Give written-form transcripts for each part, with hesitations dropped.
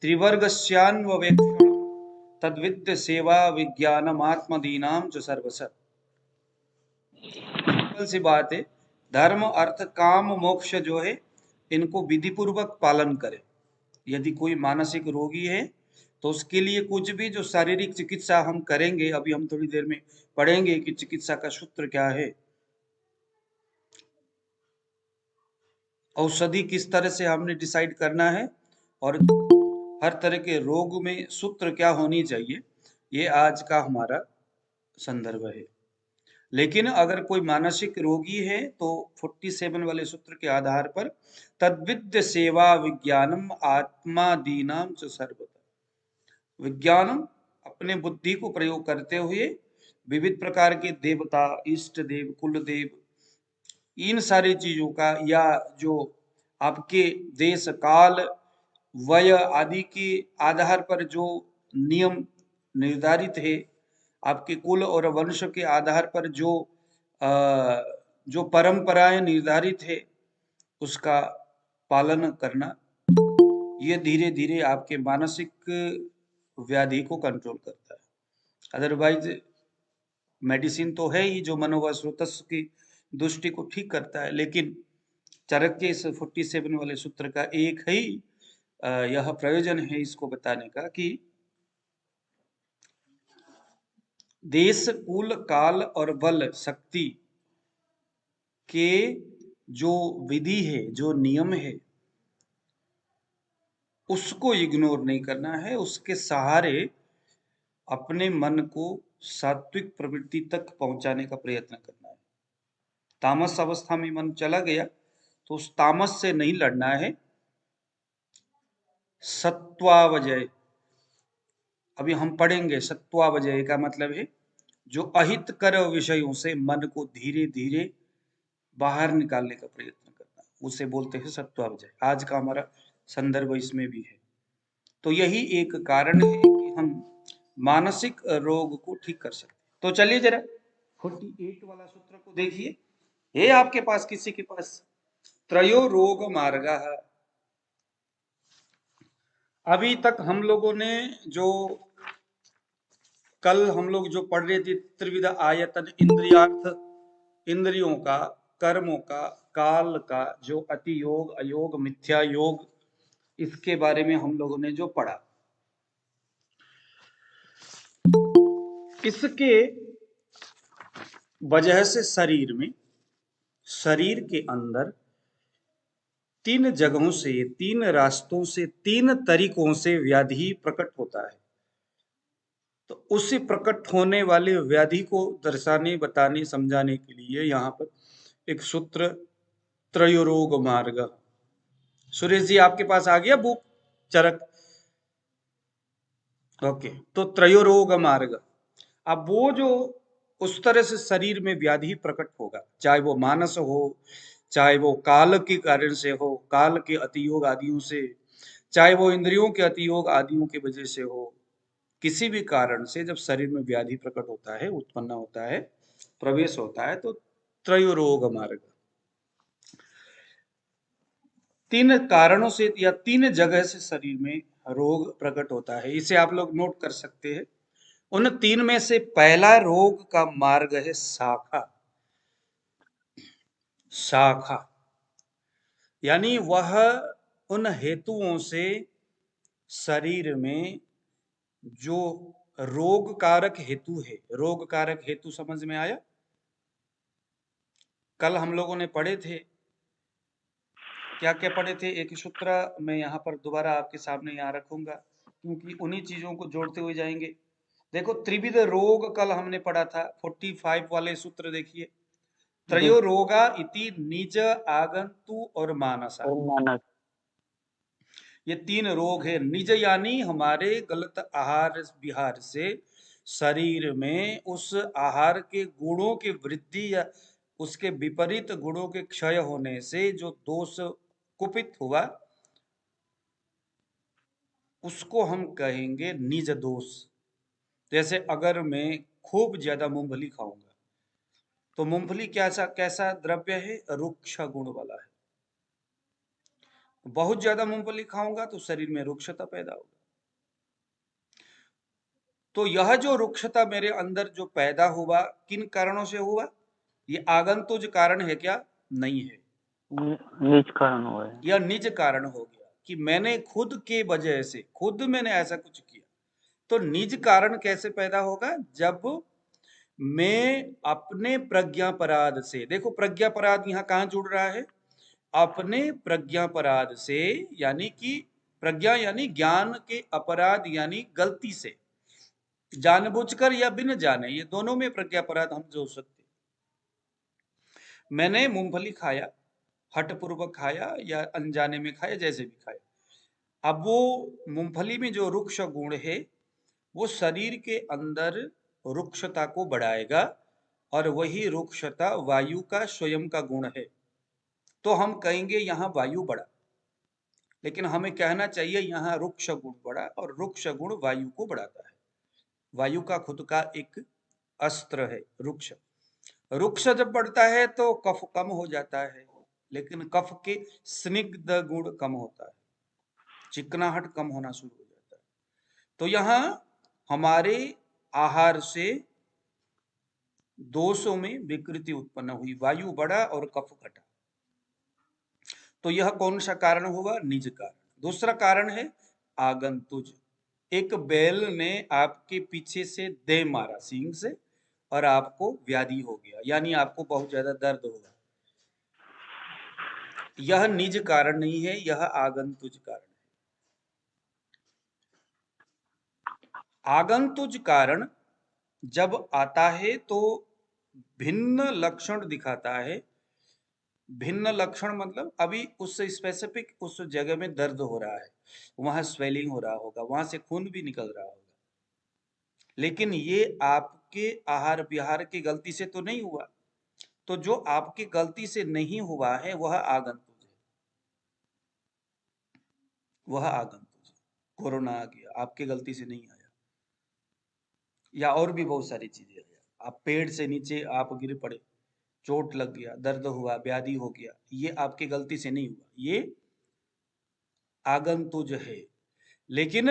त्रिवर्गस्यान्ववेक्षणं तद्विद्य सेवा विज्ञानमात्मदीनां च सर्वश। सिंपल सी बात है, धर्म अर्थ काम मोक्ष जो है इनको विधि पूर्वक पालन करें। यदि कोई मानसिक रोगी है तो उसके लिए कुछ भी जो शारीरिक चिकित्सा हम करेंगे, अभी हम थोड़ी देर में पढ़ेंगे कि चिकित्सा का सूत्र क्या है, औषधि किस तरह से हमने डिसाइड करना है, और हर तरह के रोग में सूत्र क्या होनी चाहिए, ये आज का हमारा संदर्भ है। लेकिन अगर कोई मानसिक रोगी है तो 47 वाले सूत्र के आधार पर तद्विद्य सेवा विज्ञानम आत्मादीनाम च सर्वदा, विज्ञानम अपने बुद्धि को प्रयोग करते हुए विविध प्रकार के देवता, इष्ट देव, कुल देव, इन सारी चीजों का, या जो आपके देश काल वय आदि के आधार पर जो नियम निर्धारित है, आपके कुल और वंश के आधार पर जो परंपराएं निर्धारित है, उसका पालन करना, ये धीरे धीरे आपके मानसिक व्याधि को कंट्रोल करता है। अदरवाइज मेडिसिन तो है ही जो मनोवैश्वतस की दृष्टि को ठीक करता है, लेकिन चरक के इस 47 वाले सूत्र का एक ही यह प्रयोजन है इसको बताने का कि देश, कुल, काल और बल शक्ति के जो विधि है, जो नियम है, उसको इग्नोर नहीं करना है। उसके सहारे अपने मन को सात्विक प्रवृत्ति तक पहुंचाने का प्रयत्न करना है। तामस अवस्था में मन चला गया तो उस तामस से नहीं लड़ना है, सत्वावजय। अभी हम पढ़ेंगे, सत्वावजय का मतलब है जो अहितकर विषयों से मन को धीरे धीरे बाहर निकालने का प्रयत्न करना, उसे बोलते हैं सत्वावजय। आज का हमारा संदर्भ इसमें भी है। तो यही एक कारण है कि हम मानसिक रोग को ठीक कर सकते। तो चलिए जरा 48 वाला सूत्र को देखिए। ये आपके पास, किसी के पास, त्रयो रोग मार्ग। अभी तक हम लोगों ने जो कल हम लोग जो पढ़ रहे थे, त्रिविध आयतन, इंद्रियार्थ, इंद्रियों का, कर्मों का, काल का, जो अति योग, अयोग, मिथ्या योग, इसके बारे में हम लोगों ने जो पढ़ा, इसके वजह से शरीर के अंदर तीन जगहों से, तीन रास्तों से, तीन तरीकों से व्याधि प्रकट होता है। तो उसी प्रकट होने वाले व्याधि को दर्शाने, बताने, समझाने के लिए यहाँ पर एक सूत्र, त्रयोरोग मार्ग। सुरेश जी आपके पास आ गया बुक, चरक? ओके, तो त्रयोरोग मार्ग। अब वो जो उस तरह से शरीर में व्याधि प्रकट होगा, चाहे वो मानस हो, चाहे वो काल के कारण से हो, काल के अतियोग आदियों से, चाहे वो इंद्रियों के अतियोग आदियों की वजह से हो, किसी भी कारण से जब शरीर में व्याधि प्रकट होता है, उत्पन्न होता है, प्रवेश होता है, तो त्रयोरोग मार्ग, तीन कारणों से या तीन जगह से शरीर में रोग प्रकट होता है। इसे आप लोग नोट कर सकते हैं। उन तीन में से पहला रोग का मार्ग है शाखा। शाखा यानी वह उन हेतुओं से शरीर में जो रोग कारक हेतु है, रोग कारक हेतु समझ में आया? कल हम लोगों ने पढ़े थे, क्या क्या पढ़े थे? एक सूत्र मैं यहाँ पर दोबारा आपके सामने यहाँ रखूंगा, क्योंकि उन्हीं चीजों को जोड़ते हुए जाएंगे। देखो, त्रिविध रोग कल हमने पढ़ा था, 45 वाले सूत्र देखिए। त्रयो रोगा इति निज, आगंतु और मानसा। ये तीन रोग है। निज यानी हमारे गलत आहार विहार से शरीर में उस आहार के गुणों की वृद्धि या उसके विपरीत गुणों के क्षय होने से जो दोष कुपित हुआ, उसको हम कहेंगे निज दोष। जैसे अगर मैं खूब ज्यादा मूंगफली खाऊंगा तो मूंगफली कैसा कैसा द्रव्य है? रुक्ष गुण वाला है। बहुत ज्यादा मूंगफली खाऊंगा तो शरीर में रुक्षता पैदा होगा। तो यह जो रुक्षता मेरे अंदर जो पैदा हुआ, किन कारणों से हुआ? ये आगंतुज कारण है क्या? नहीं है, निज कारण हुआ है। यह निज कारण हो गया कि मैंने खुद के वजह से, खुद मैंने ऐसा कुछ किया। तो निज कारण कैसे पैदा होगा? जब मैं अपने प्रज्ञापराध से, देखो प्रज्ञापराध यहाँ कहाँ जुड़ रहा है? अपने प्रज्ञापराध से, यानी कि प्रज्ञा यानी ज्ञान के अपराध यानी गलती से, जानबूझकर या बिन जाने, ये दोनों में प्रज्ञापराध हम जोड़ सकते। मैंने मूंगफली खाया, हठपूर्वक खाया या अनजाने में खाया, जैसे भी खाया। अब वो मूंगफली में जो रुक्ष गुण है वो शरीर के अंदर रुक्षता को बढ़ाएगा, और वही रुक्षता वायु का स्वयं का गुण है। तो हम कहेंगे यहाँ वायु बढ़ा, लेकिन हमें कहना चाहिए यहाँ रुक्ष गुण बढ़ा, और रुक्ष गुण वायु को बढ़ाता है। वायु का खुद का एक अस्त्र है रुक्ष। रुक्ष जब बढ़ता है तो कफ कम हो जाता है, लेकिन कफ के स्निग्ध गुण कम होता है, चिकनाहट कम होना शुरू हो जाता है। तो यहाँ हमारे आहार से दोषों में विकृति उत्पन्न हुई, वायु बढ़ा और कफ घटा। तो यह कौन सा कारण हुआ? निज कारण। दूसरा कारण है आगंतुज। एक बैल ने आपके पीछे से दे मारा सींग से, और आपको व्याधि हो गया, यानी आपको बहुत ज्यादा दर्द होगा। यह निज कारण नहीं है, यह आगंतुज कारण है। आगंतुज कारण जब आता है तो भिन्न लक्षण दिखाता है। भिन्न लक्षण मतलब अभी उस स्पेसिफिक उस जगह में दर्द हो रहा है, वहां स्वेलिंग हो रहा होगा, वहां से खून भी निकल रहा होगा, लेकिन ये आपके आहार विहार की गलती से तो नहीं हुआ। तो जो आपकी गलती से नहीं हुआ है वह आगंतुक है, वह आगंतुक है। कोरोना आ गया, आपके गलती से नहीं आया, या और भी बहुत सारी चीजें आया। आप पेड़ से नीचे आप गिर पड़े, चोट लग गया, दर्द हुआ, व्याधि हो गया, ये आपकी गलती से नहीं हुआ, ये आगंतुज है। लेकिन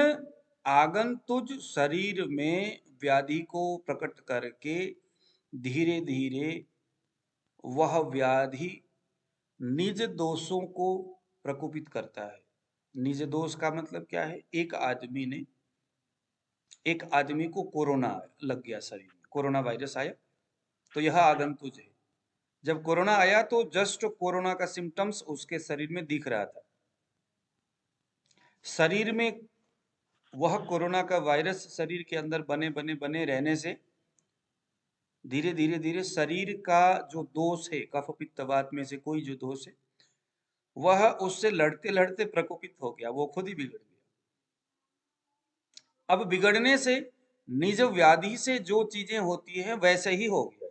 आगंतुज शरीर में व्याधि को प्रकट करके धीरे धीरे वह व्याधि निज दोषों को प्रकोपित करता है। निज दोष का मतलब क्या है? एक आदमी को कोरोना लग गया, शरीर में कोरोना वायरस आया, तो यह आगंतुज है। जब कोरोना आया तो जस्ट कोरोना का सिम्टम्स उसके शरीर में दिख रहा था। शरीर में वह कोरोना का वायरस शरीर के अंदर बने बने बने रहने से धीरे धीरे धीरे शरीर का जो दोष है, कफ पित्त वात में से कोई जो दोष है, वह उससे लड़ते लड़ते प्रकोपित हो गया, वो खुद ही बिगड़ गया। अब बिगड़ने से निज व्याधि से जो चीजें होती हैं वैसे ही हो गया।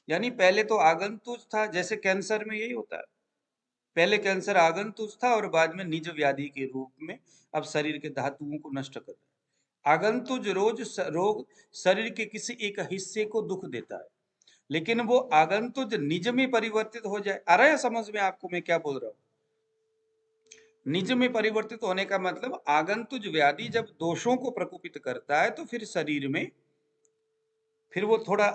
यानी पहले तो आगंतुक था, जैसे कैंसर में यही होता है, पहले कैंसर आगंतुक था और बाद में निज व्याधि के रूप में अब शरीर के धातुओं को नष्ट कर रहा है। आगंतुज रोग शरीर के किसी एक हिस्से को दुख देता है, लेकिन वो आगंतुज निज में परिवर्तित हो जाए। आ रहा है समझ में आपको मैं क्या बोल रहा हूं? निज में परिवर्तित होने का मतलब आगंतुज व्याधि जब दोषों को प्रकोपित करता है तो फिर शरीर में फिर वो थोड़ा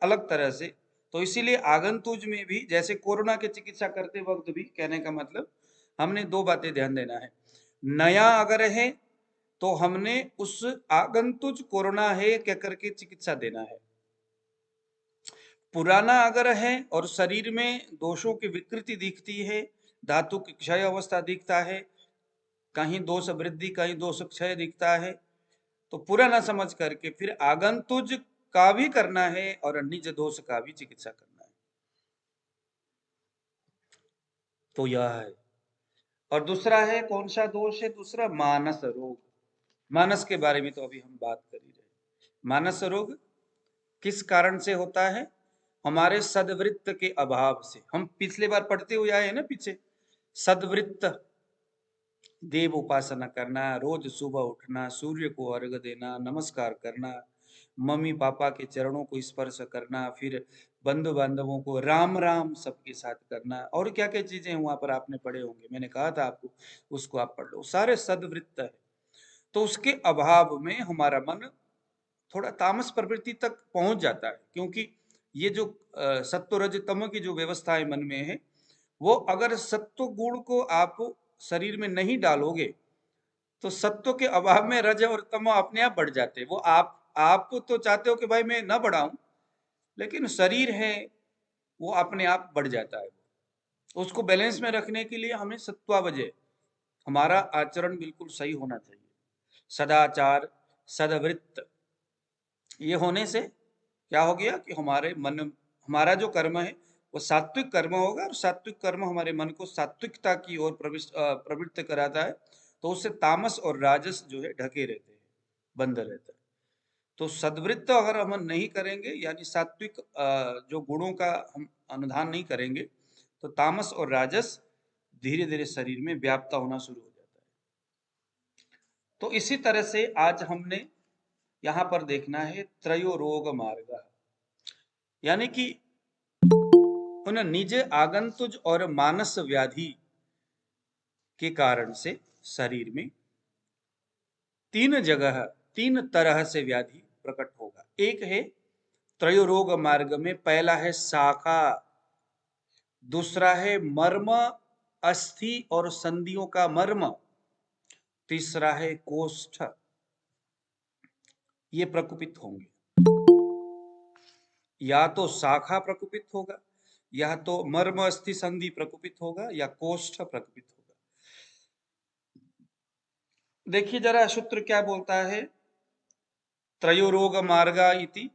अलग तरह से। तो इसीलिए आगंतुज में भी, जैसे कोरोना की चिकित्सा करते वक्त भी, कहने का मतलब हमने दो बातें ध्यान देना है। नया अगर है तो हमने उस आगंतुज कोरोना है कह करके चिकित्सा देना है। पुराना अगर है और शरीर में दोषों की विकृति दिखती है, धातु की क्षय अवस्था दिखता है, कहीं दोष वृद्धि कहीं दोष क्षय दिखता है, तो पुराना समझ करके फिर आगंतुज का भी करना है और निज दोष का भी चिकित्सा करना है। तो यह है। और दूसरा है, कौन सा दोष है दूसरा? मानस रोग। मानस के बारे में तो अभी हम बात कर ही रहे। मानस रोग किस कारण से होता है? हमारे सद्वृत्त के अभाव से। हम पिछले बार पढ़ते हुए आए हैं ना पीछे, सद्वृत्त, देव उपासना करना, रोज सुबह उठना, सूर्य को अर्घ देना, नमस्कार करना, मम्मी पापा के चरणों को स्पर्श करना, फिर बंधु बांधवों को राम राम सबके साथ करना, और क्या क्या चीजें वहां पर आपने पढ़े होंगे, मैंने कहा था आपको, उसको आप पढ़ लो, सारे सद्वृत्त है। तो उसके अभाव में हमारा मन थोड़ा तामस प्रवृत्ति तक पहुंच जाता है, क्योंकि ये जो सत्व रज तम की जो व्यवस्थाएं मन में है, वो अगर सत्व गुण को आप शरीर में नहीं डालोगे तो सत्व के अभाव में रज और तम अपने आप बढ़ जाते हैं। वो आप तो चाहते हो कि भाई मैं ना बढ़ाऊं, लेकिन शरीर है वो अपने आप बढ़ जाता है। उसको बैलेंस में रखने के लिए हमें सत्वावजय, हमारा आचरण बिल्कुल सही होना चाहिए, सदाचार सदवृत्त, ये होने से क्या हो गया कि हमारे मन, हमारा जो कर्म है वो सात्विक कर्म होगा, और सात्विक कर्म हमारे मन को सात्विकता की ओर प्रवृत्त कराता है। तो उससे तामस और राजस जो है ढके रहते हैं, बंद रहता है। तो सद्वृत्त अगर हम नहीं करेंगे, यानी सात्विक जो गुणों का हम अनुधान नहीं करेंगे, तो तामस और राजस धीरे धीरे शरीर में व्याप्त होना शुरू हो जाता है। तो इसी तरह से आज हमने यहां पर देखना है त्रयो रोग मार्ग, यानी कि उन निज आगंतुज और मानस व्याधि के कारण से शरीर में तीन जगह, तीन तरह से व्याधि प्रकट होगा। एक है त्रयोरोग मार्ग में, पहला है शाखा, दूसरा है मर्म, अस्थि और संधियों का मर्म, तीसरा है कोष्ठ। ये प्रकुपित होंगे, या तो शाखा प्रकुपित होगा, या तो मर्म अस्थि संधि प्रकुपित होगा, या कोष्ठ प्रकुपित होगा। देखिए जरा सूत्र क्या बोलता है, त्रयोरोग मार्गा इति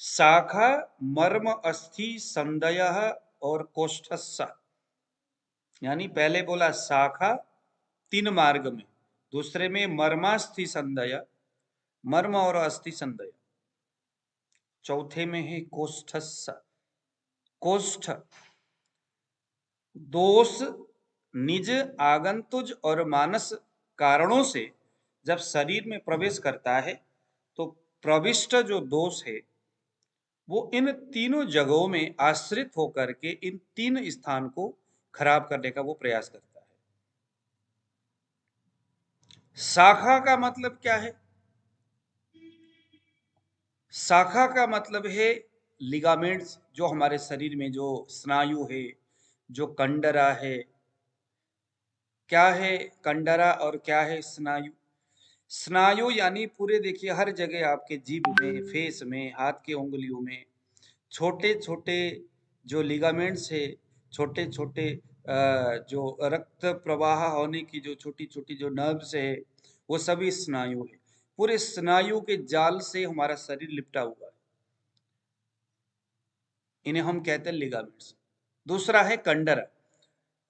शाखा मर्म अस्थि संदय और कोष्ठस्स, यानी पहले बोला शाखा तीन मार्ग में, दूसरे में मर्मास्थि संदय, मर्म और अस्थि संदय, चौथे में है कोष्ठस्स, कोष्ठ। दोष निज आगंतुज और मानस कारणों से जब शरीर में प्रवेश करता है, तो प्रविष्ट जो दोष है वो इन तीनों जगहों में आश्रित होकर के इन तीन स्थान को खराब करने का वो प्रयास करता है। शाखा का मतलब क्या है? शाखा का मतलब है लिगामेंट्स, जो हमारे शरीर में जो स्नायु है, जो कंडरा है। क्या है कंडरा और क्या है स्नायु? स्नायु यानी पूरे, देखिए हर जगह आपके जीभ में, फेस में, हाथ की उंगलियों में छोटे छोटे जो लिगामेंट्स है, छोटे छोटे जो रक्त प्रवाह होने की जो छोटी छोटी जो नर्व्स है, वो सभी स्नायु है। पूरे स्नायु के जाल से हमारा शरीर लिपटा हुआ है, इन्हें हम कहते हैं लिगामेंट्स। दूसरा है कंडरा,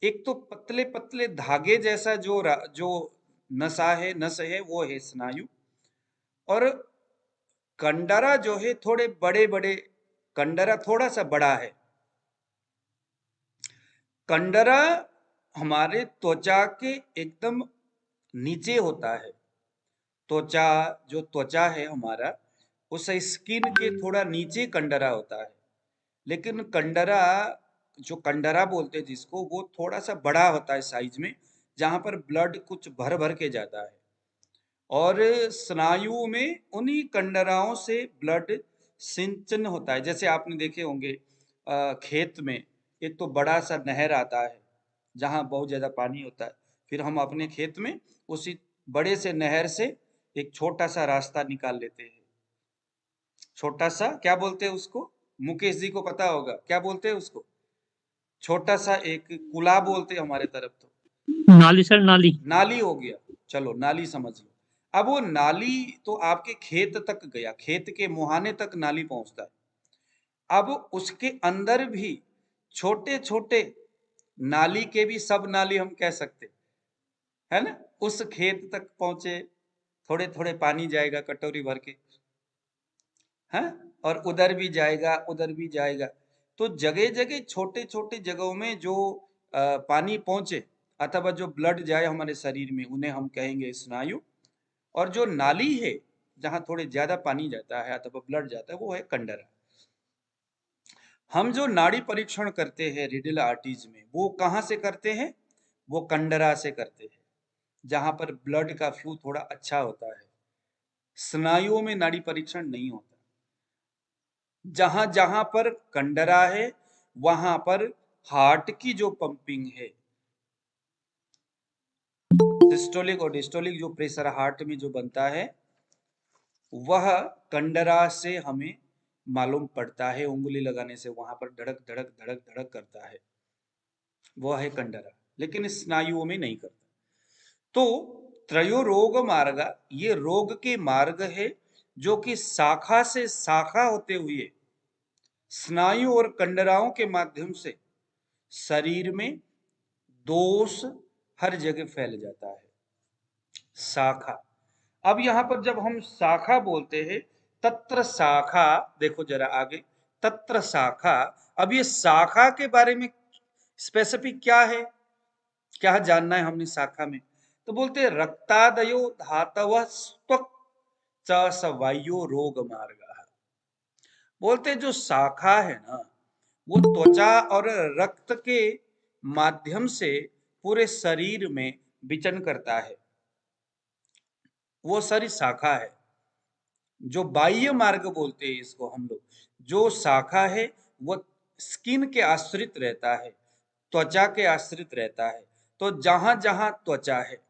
एक तो पतले पतले धागे जैसा जो नसा है, नस है, वो है स्नायु। और कंडरा जो है थोड़े बड़े बड़े, कंडरा थोड़ा सा बड़ा है। कंडरा हमारे त्वचा के एकदम नीचे होता है। त्वचा, जो त्वचा है हमारा, उस स्किन के थोड़ा नीचे कंडरा होता है। लेकिन कंडरा, जो कंडरा बोलते हैं जिसको, वो थोड़ा सा बड़ा होता है साइज में, जहां पर ब्लड कुछ भर भर के जाता है। और स्नायु में उन्हीं कंडराओं से ब्लड सिंचन होता है। जैसे आपने देखे होंगे खेत में एक तो बड़ा सा नहर आता है जहां बहुत ज्यादा पानी होता है, फिर हम अपने खेत में उसी बड़े से नहर से एक छोटा सा रास्ता निकाल लेते हैं। छोटा सा क्या बोलते हैं उसको? मुकेश जी को पता होगा क्या बोलते हैं उसको। छोटा सा एक कुला बोलते हैं हमारे तरफ तो। नाली सर, नाली। नाली हो गया, चलो नाली समझ लो। अब वो नाली तो आपके खेत तक गया, खेत के मुहाने तक नाली पहुंचता है। अब उसके अंदर भी छोटे छोटे नाली के भी सब नाली हम कह सकते है ना, उस खेत तक पहुंचे, थोड़े थोड़े पानी जाएगा कटोरी भर के, है, और उधर भी जाएगा, उधर भी जाएगा। तो जगह जगह छोटे छोटे जगहों में जो पानी पहुंचे अथवा जो ब्लड जाए हमारे शरीर में, उन्हें हम कहेंगे स्नायु। और जो नाली है जहां थोड़े ज्यादा पानी जाता है अथवा ब्लड जाता है वो है कंडरा। हम जो नाड़ी परीक्षण करते हैं रेडियल आर्टरीज में वो कहाँ से करते हैं? वो कंडरा से करते हैं, जहां पर ब्लड का फ्लो थोड़ा अच्छा होता है। स्नायुओं में नाड़ी परीक्षण नहीं होता। जहां जहां पर कंडरा है वहां पर हार्ट की जो पंपिंग है, सिस्टोलिक और डिस्टोलिक जो प्रेशर हार्ट में जो बनता है वह कंडरा से हमें मालूम पड़ता है। उंगली लगाने से वहां पर धड़क धड़क धड़क धड़क करता है, वह है कंडरा, लेकिन स्नायुओं में नहीं करता। तो त्रयो रोग मार्ग, ये रोग के मार्ग है जो कि शाखा से शाखा होते हुए स्नायु और कंडराओं के माध्यम से शरीर में दोष हर जगह फैल जाता है। शाखा, अब यहां पर जब हम शाखा बोलते हैं, तत्र शाखा, देखो जरा आगे, तत्र शाखा। अब ये शाखा के बारे में स्पेसिफिक क्या है, क्या जानना है हमने शाखा में? तो बोलते हैं रक्तादयो धातव त्वक् च स वायु रोग मार्ग। बोलते हैं जो शाखा है ना वो त्वचा और रक्त के माध्यम से पूरे शरीर में विचरण करता है, वो सारी शाखा है। जो बाह्य मार्ग बोलते हैं इसको हम लोग, जो शाखा है वो स्किन के आश्रित रहता है, त्वचा के आश्रित रहता है। तो जहां जहां त्वचा है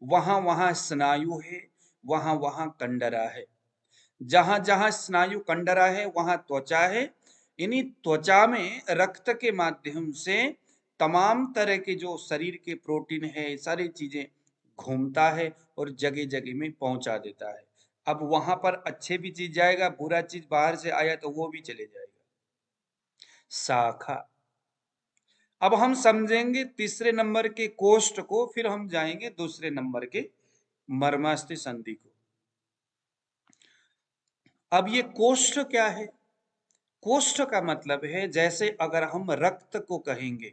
वहां वहां स्नायु है, वहां वहां कंडरा है। जहां जहां स्नायु कंडरा है वहां त्वचा है। इन्हीं त्वचा में रक्त के माध्यम से तमाम तरह के जो शरीर के प्रोटीन है सारी चीजें घूमता है और जगह जगह में पहुंचा देता है। अब वहां पर अच्छे भी चीज जाएगा, बुरा चीज बाहर से आया तो वो भी चले जाएगा। शाखा। अब हम समझेंगे तीसरे नंबर के कोष्ठ को, फिर हम जाएंगे दूसरे नंबर के मर्मास्थि संधि को। अब ये कोष्ठ क्या है? कोष्ठ का मतलब है जैसे अगर हम रक्त को कहेंगे,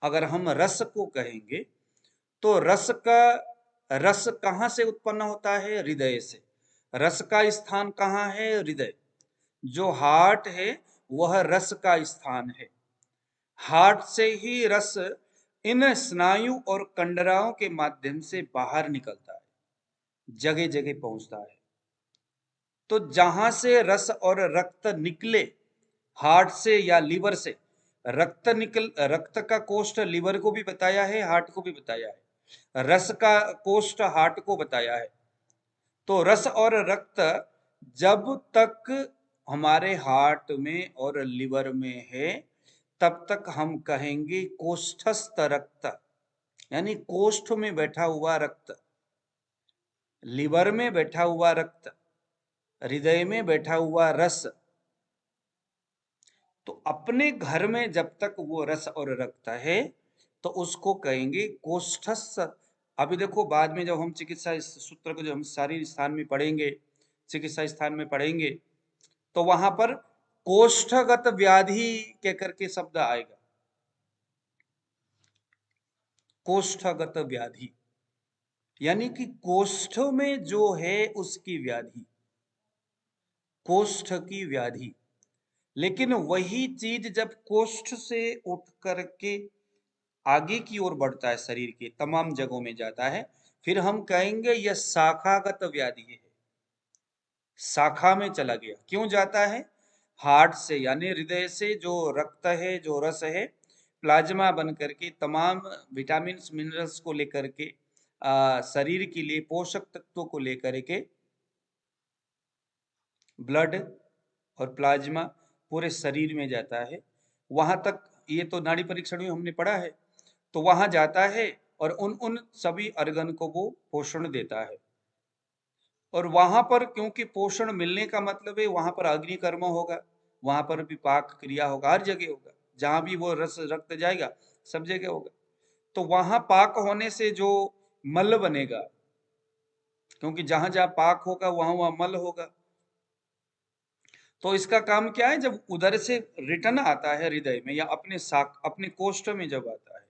अगर हम रस को कहेंगे, तो रस कहां से उत्पन्न होता है? हृदय से। रस का स्थान कहां है? हृदय। जो हार्ट है वह रस का स्थान है। हार्ट से ही रस इन स्नायु और कंडराओं के माध्यम से बाहर निकलता है, जगह जगह पहुंचता है। तो जहां से रस और रक्त निकले, हार्ट से या लीवर से रक्त का कोष्ठ लीवर को भी बताया है, हार्ट को भी बताया है, रस का कोष्ठ हार्ट को बताया है। तो रस और रक्त जब तक हमारे हार्ट में और लिवर में है तब तक हम कहेंगे कोष्ठस्थ रक्त, यानी कोष्ठ में बैठा हुआ रक्त, लिवर में बैठा हुआ रक्त, हृदय में बैठा हुआ रस। तो अपने घर में जब तक वो रस और रक्त है तो उसको कहेंगे कोष्ठस्थ। अभी देखो बाद में जब हम चिकित्सा इस सूत्र को जब हम शारीर स्थान में पढ़ेंगे, चिकित्सा स्थान में पढ़ेंगे, तो वहां पर कोष्ठगत व्याधि कह करके शब्द आएगा। कोष्ठगत व्याधि यानी कि कोष्ठ में जो है उसकी व्याधि, कोष्ठ की व्याधि। लेकिन वही चीज जब कोष्ठ से उठ करके आगे की ओर बढ़ता है, शरीर के तमाम जगहों में जाता है, फिर हम कहेंगे यह शाखागत व्याधि है। शाखा में चला गया, क्यों जाता है? हार्ट से यानी हृदय से जो रक्त है, जो रस है, प्लाज्मा बन करके तमाम विटामिन मिनरल्स को लेकर के शरीर के लिए पोषक तत्वों को लेकर के ब्लड और प्लाज्मा पूरे शरीर में जाता है। वहां तक ये तो नाड़ी परीक्षण में हमने पढ़ा है। तो वहां जाता है और उन उन सभी अर्गन को वो पोषण देता है। और वहां पर क्योंकि पोषण मिलने का मतलब है वहां पर अग्नि कर्म होगा, वहां पर भी पाक क्रिया होगा, हर जगह होगा। जहां भी वो रस रक्त जाएगा सब जगह होगा। तो वहां पाक होने से जो मल बनेगा, क्योंकि जहां जहां पाक होगा वहां वहां मल होगा। तो इसका काम क्या है? जब उधर से रिटर्न आता है हृदय में या अपने कोष्ठ में जब आता है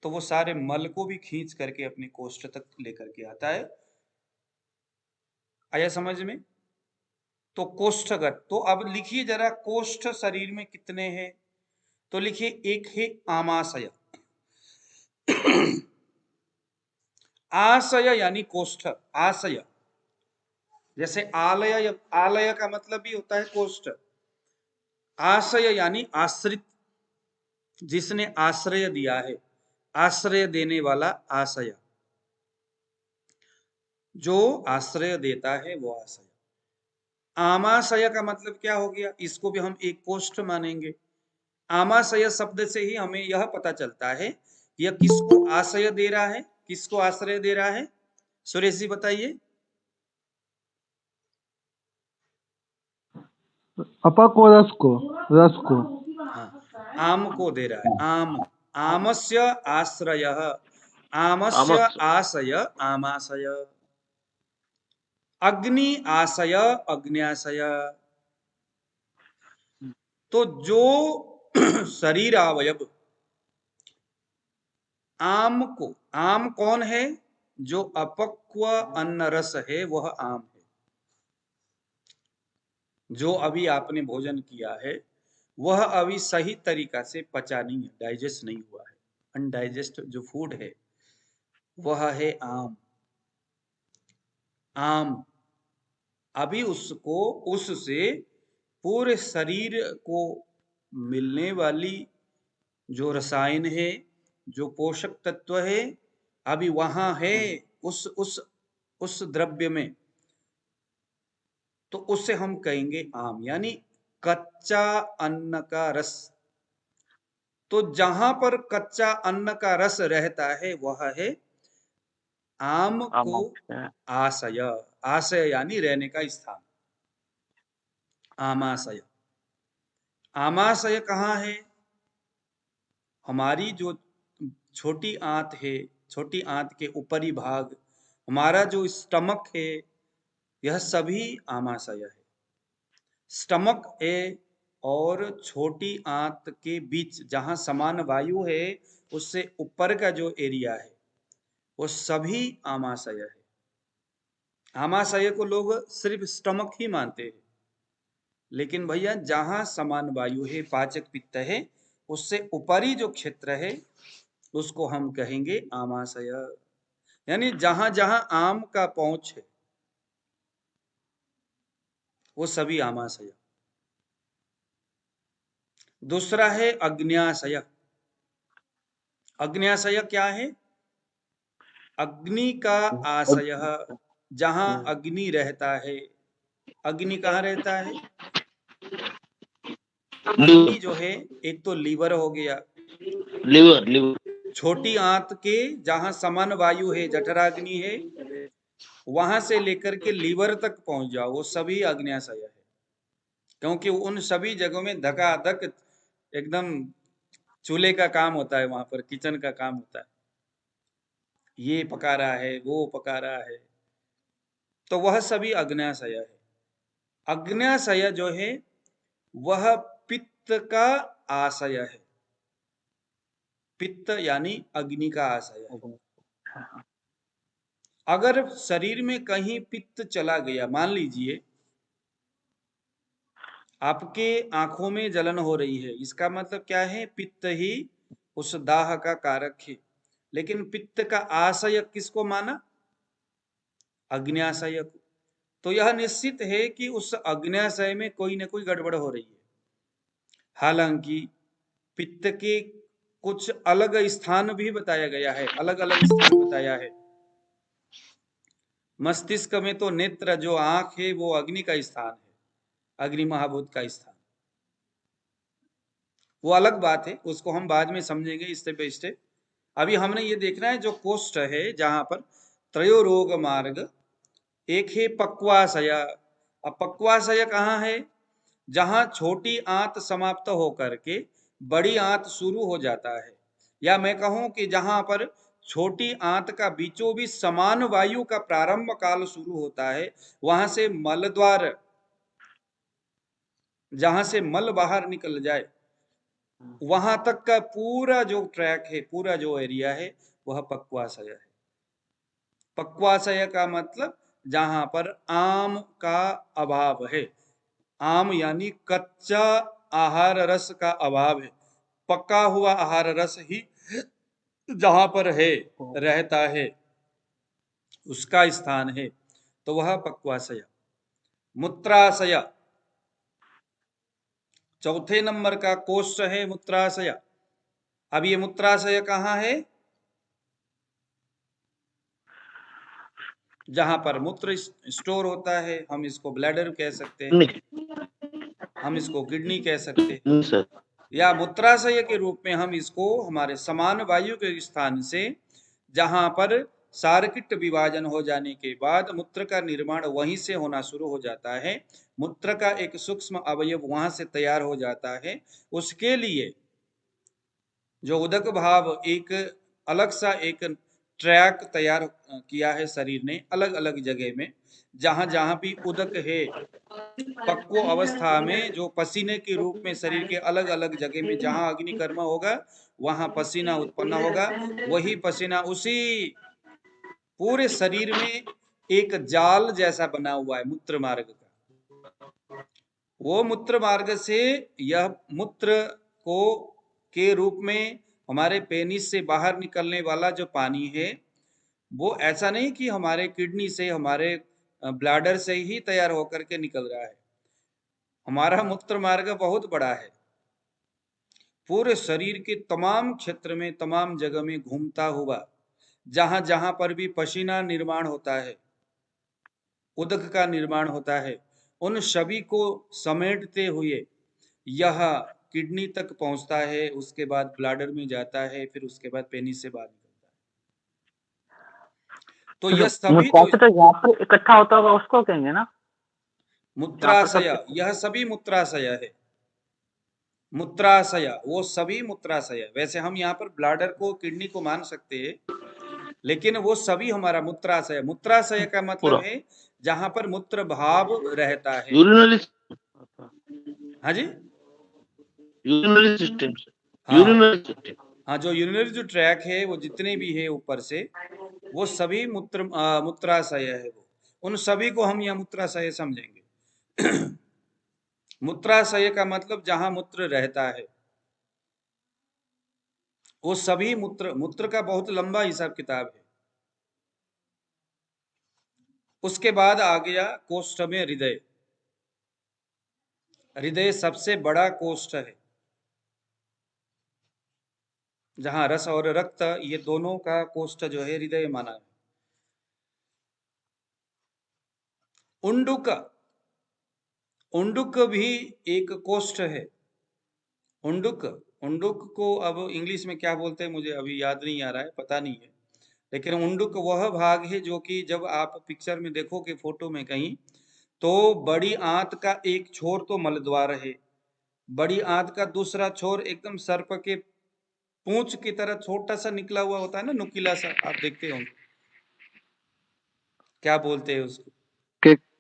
तो वो सारे मल को भी खींच करके अपने कोष्ठ तक लेकर के आता है। आया समझ में? तो कोष्ठगत, तो अब लिखिए जरा कोष्ठ शरीर में कितने हैं? तो लिखिए एक है आमाशय। आशय यानी कोष्ठ, आशय। जैसे आलय, आलय का मतलब भी होता है कोष्ठ। आशय यानी आश्रित, जिसने आश्रय दिया है, आश्रय देने वाला आशय, जो आश्रय देता है वो आशय। आमाशय का मतलब क्या हो गया? इसको भी हम एक कोष्ठ मानेंगे। आमाशय शब्द से ही हमें यह पता चलता है यह किसको आश्रय दे रहा है, किसको आश्रय दे रहा है? सुरेश जी बताइए। अपा को रस को, रस को। हाँ, आम को दे रहा है, आम। आमस्य आश्रय, आमस्य आमस आशय, आमाशय। अग्नि आशय, अग्न्याशय। तो जो शरीर अवयव आम को, आम कौन है? जो अपक्व अन्न रस है वह आम है। जो अभी आपने भोजन किया है वह अभी सही तरीका से पचा नहीं है, डाइजेस्ट नहीं हुआ है, अनडाइजेस्ट जो फूड है वह है आम। आम अभी उसको, उससे पूरे शरीर को मिलने वाली जो रसायन है, जो पोषक तत्व है, अभी वहां है उस द्रव्य में। तो उससे हम कहेंगे आम, यानी कच्चा अन्न का रस। तो जहां पर कच्चा अन्न का रस रहता है वह है आम को आमस आशय। आशय यानी रहने का स्थान, आमाशय। आमाशय कहाँ है? हमारी जो छोटी आंत है, छोटी आंत के ऊपरी भाग, हमारा जो स्टमक है, यह सभी आमाशय है। स्टमक है और छोटी आंत के बीच जहां समान वायु है, उससे ऊपर का जो एरिया है वो सभी आमाशय है। आमाशय को लोग सिर्फ स्टमक ही मानते हैं, लेकिन भैया जहां समान वायु है, पाचक पित्त है, उससे ऊपरी जो क्षेत्र है उसको हम कहेंगे आमाशय। यानी जहां जहां आम का पहुंच है वो सभी आमाशय। दूसरा है अग्न्याशय। अग्न्याशय क्या है? अग्नि का आशय, जहां अग्नि रहता है। अग्नि कहाँ रहता है? अग्नि जो है, एक तो लीवर हो गया, लिवर लिवर छोटी आंत के जहां समान वायु है, जठराग्नि है, वहां से लेकर के लीवर तक पहुंच जाओ, वो सभी अग्न्याशय है। क्योंकि उन सभी जगहों में धकाधक एकदम चूल्हे का काम होता है, वहां पर किचन का काम होता है, ये पका रहा है, वो पका रहा है, तो वह सभी अग्न्याशय है। अग्न्याशय जो है वह पित्त का आशय है। पित्त यानी अग्नि का आशय है। अगर शरीर में कहीं पित्त चला गया, मान लीजिए आपके आंखों में जलन हो रही है, इसका मतलब क्या है? पित्त ही उस दाह का कारक है। लेकिन पित्त का आशय किसको माना? अग्न्याशय को। तो यह निश्चित है कि उस अग्न्याशय में कोई ना कोई गड़बड़ हो रही है। हालांकि पित्त के कुछ अलग स्थान भी बताया गया है, अलग अलग स्थान बताया है। मस्तिष्क में तो नेत्र जो आंख है वो अग्नि का स्थान है, अग्नि महाभूत का स्थान। वो अलग बात है, उसको हम बाद में समझेंगे स्टेप बाय स्टेप। अभी हमने ये देखना है जो कोष्ठ है, जहां पर त्रयो रोग मार्ग, एक है पक्वाशय। अब पक्वाशय कहाँ है? जहां छोटी आंत समाप्त होकर के बड़ी आंत शुरू हो जाता है, या मैं कहूं कि जहां पर छोटी आंत का बीचों बीच समान वायु का प्रारंभ काल शुरू होता है, वहां से मल द्वार, जहां से मल बाहर निकल जाए, वहां तक का पूरा जो ट्रैक है, पूरा जो एरिया है, वह पक्वाशय है। पक्वाशय का मतलब जहां पर आम का अभाव है। आम यानी कच्चा आहार रस का अभाव है। पका हुआ आहार रस ही जहां पर है रहता है, उसका स्थान है, तो वह पक्वाशय। मूत्राशय चौथे नंबर का कोष्ठ है मूत्राशय। अब ये मूत्राशय कहाँ है? जहां पर मूत्र स्टोर होता है, हम इसको ब्लैडर कह सकते हैं, हम इसको किडनी कह सकते हैं, नहीं सर। या मूत्राशय के रूप में हम इसको हमारे समान वायु के स्थान से, जहां पर सारकिट विभाजन हो जाने के बाद मूत्र का निर्माण वहीं से होना शुरू हो जाता है, मूत्र का एक सूक्ष्म अवयव वहां से तैयार हो जाता है, उसके लिए जो उदक भाव एक अलग सा एक ट्रैक तैयार किया है शरीर ने अलग अलग जगह में, जहां जहां भी उदक है पक्व अवस्था में, जो पसीने के रूप में शरीर के अलग अलग जगह में जहां अग्निकर्म होगा वहां पसीना उत्पन्न होगा। वही पसीना उसी पूरे शरीर में एक जाल जैसा बना हुआ है मूत्र मार्ग का। वो मूत्र मार्ग से यह मूत्र को के रूप में हमारे पेनिस से बाहर निकलने वाला जो पानी है, वो ऐसा नहीं कि हमारे किडनी से, हमारे ब्लैडर से ही तैयार होकर के निकल रहा है। हमारा मूत्र मार्ग बहुत बड़ा है, पूरे शरीर के तमाम क्षेत्र में, तमाम जगह में घूमता हुआ, जहां जहां पर भी पसीना निर्माण होता है, उदक का निर्माण होता है, उन सभी को समेटते हुए यह किडनी तक पहुंचता है, उसके बाद ब्लैडर में जाता है, फिर उसके बाद पेनिस से बाहर निकलता है। तो यह सभी तो यहाँ पर इकट्ठा होता होगा उसको कहेंगे ना मूत्राशय, यह सभी मूत्राशय है। मूत्राशय वो सभी मूत्राशय, वैसे हम यहाँ पर ब्लैडर को किडनी को मान सकते हैं, लेकिन वो सभी हमारा मूत्राशय। मूत्राशय का मतलब है जहां पर मूत्र भाव रहता है। यूरिनरी हाँ जी, यूरिनरी सिस्टम से हाँ यूरिनरी सिस्टम। हाँ, जो यूरिनरी जो ट्रैक है वो जितने भी है ऊपर से, वो सभी मूत्राशय है। वो उन सभी को हम यहाँ मूत्राशय समझेंगे। मूत्राशय का मतलब जहां मूत्र रहता है, वो सभी मूत्र, मूत्र का बहुत लंबा हिसाब किताब है। उसके बाद आ गया कोष्ठ में हृदय। हृदय सबसे बड़ा कोष्ठ है, जहां रस और रक्त ये दोनों का कोष्ठ जो है हृदय माना है। उंडुक, उंडुक भी एक कोष्ठ है। उंडुक, उंडुक को अब इंग्लिश में क्या बोलते हैं मुझे अभी याद नहीं आ रहा है, पता नहीं है, लेकिन उंडुक वह भाग है जो कि जब आप पिक्चर में देखोगे, फोटो में कहीं, तो बड़ी आंत का एक छोर तो मलद्वार है, बड़ी आंत का दूसरा छोर एकदम सर्प के पूंछ की तरह छोटा सा निकला हुआ होता है ना, नुकीला सा, आप देखते होंगे, क्या बोलते हैं उसको?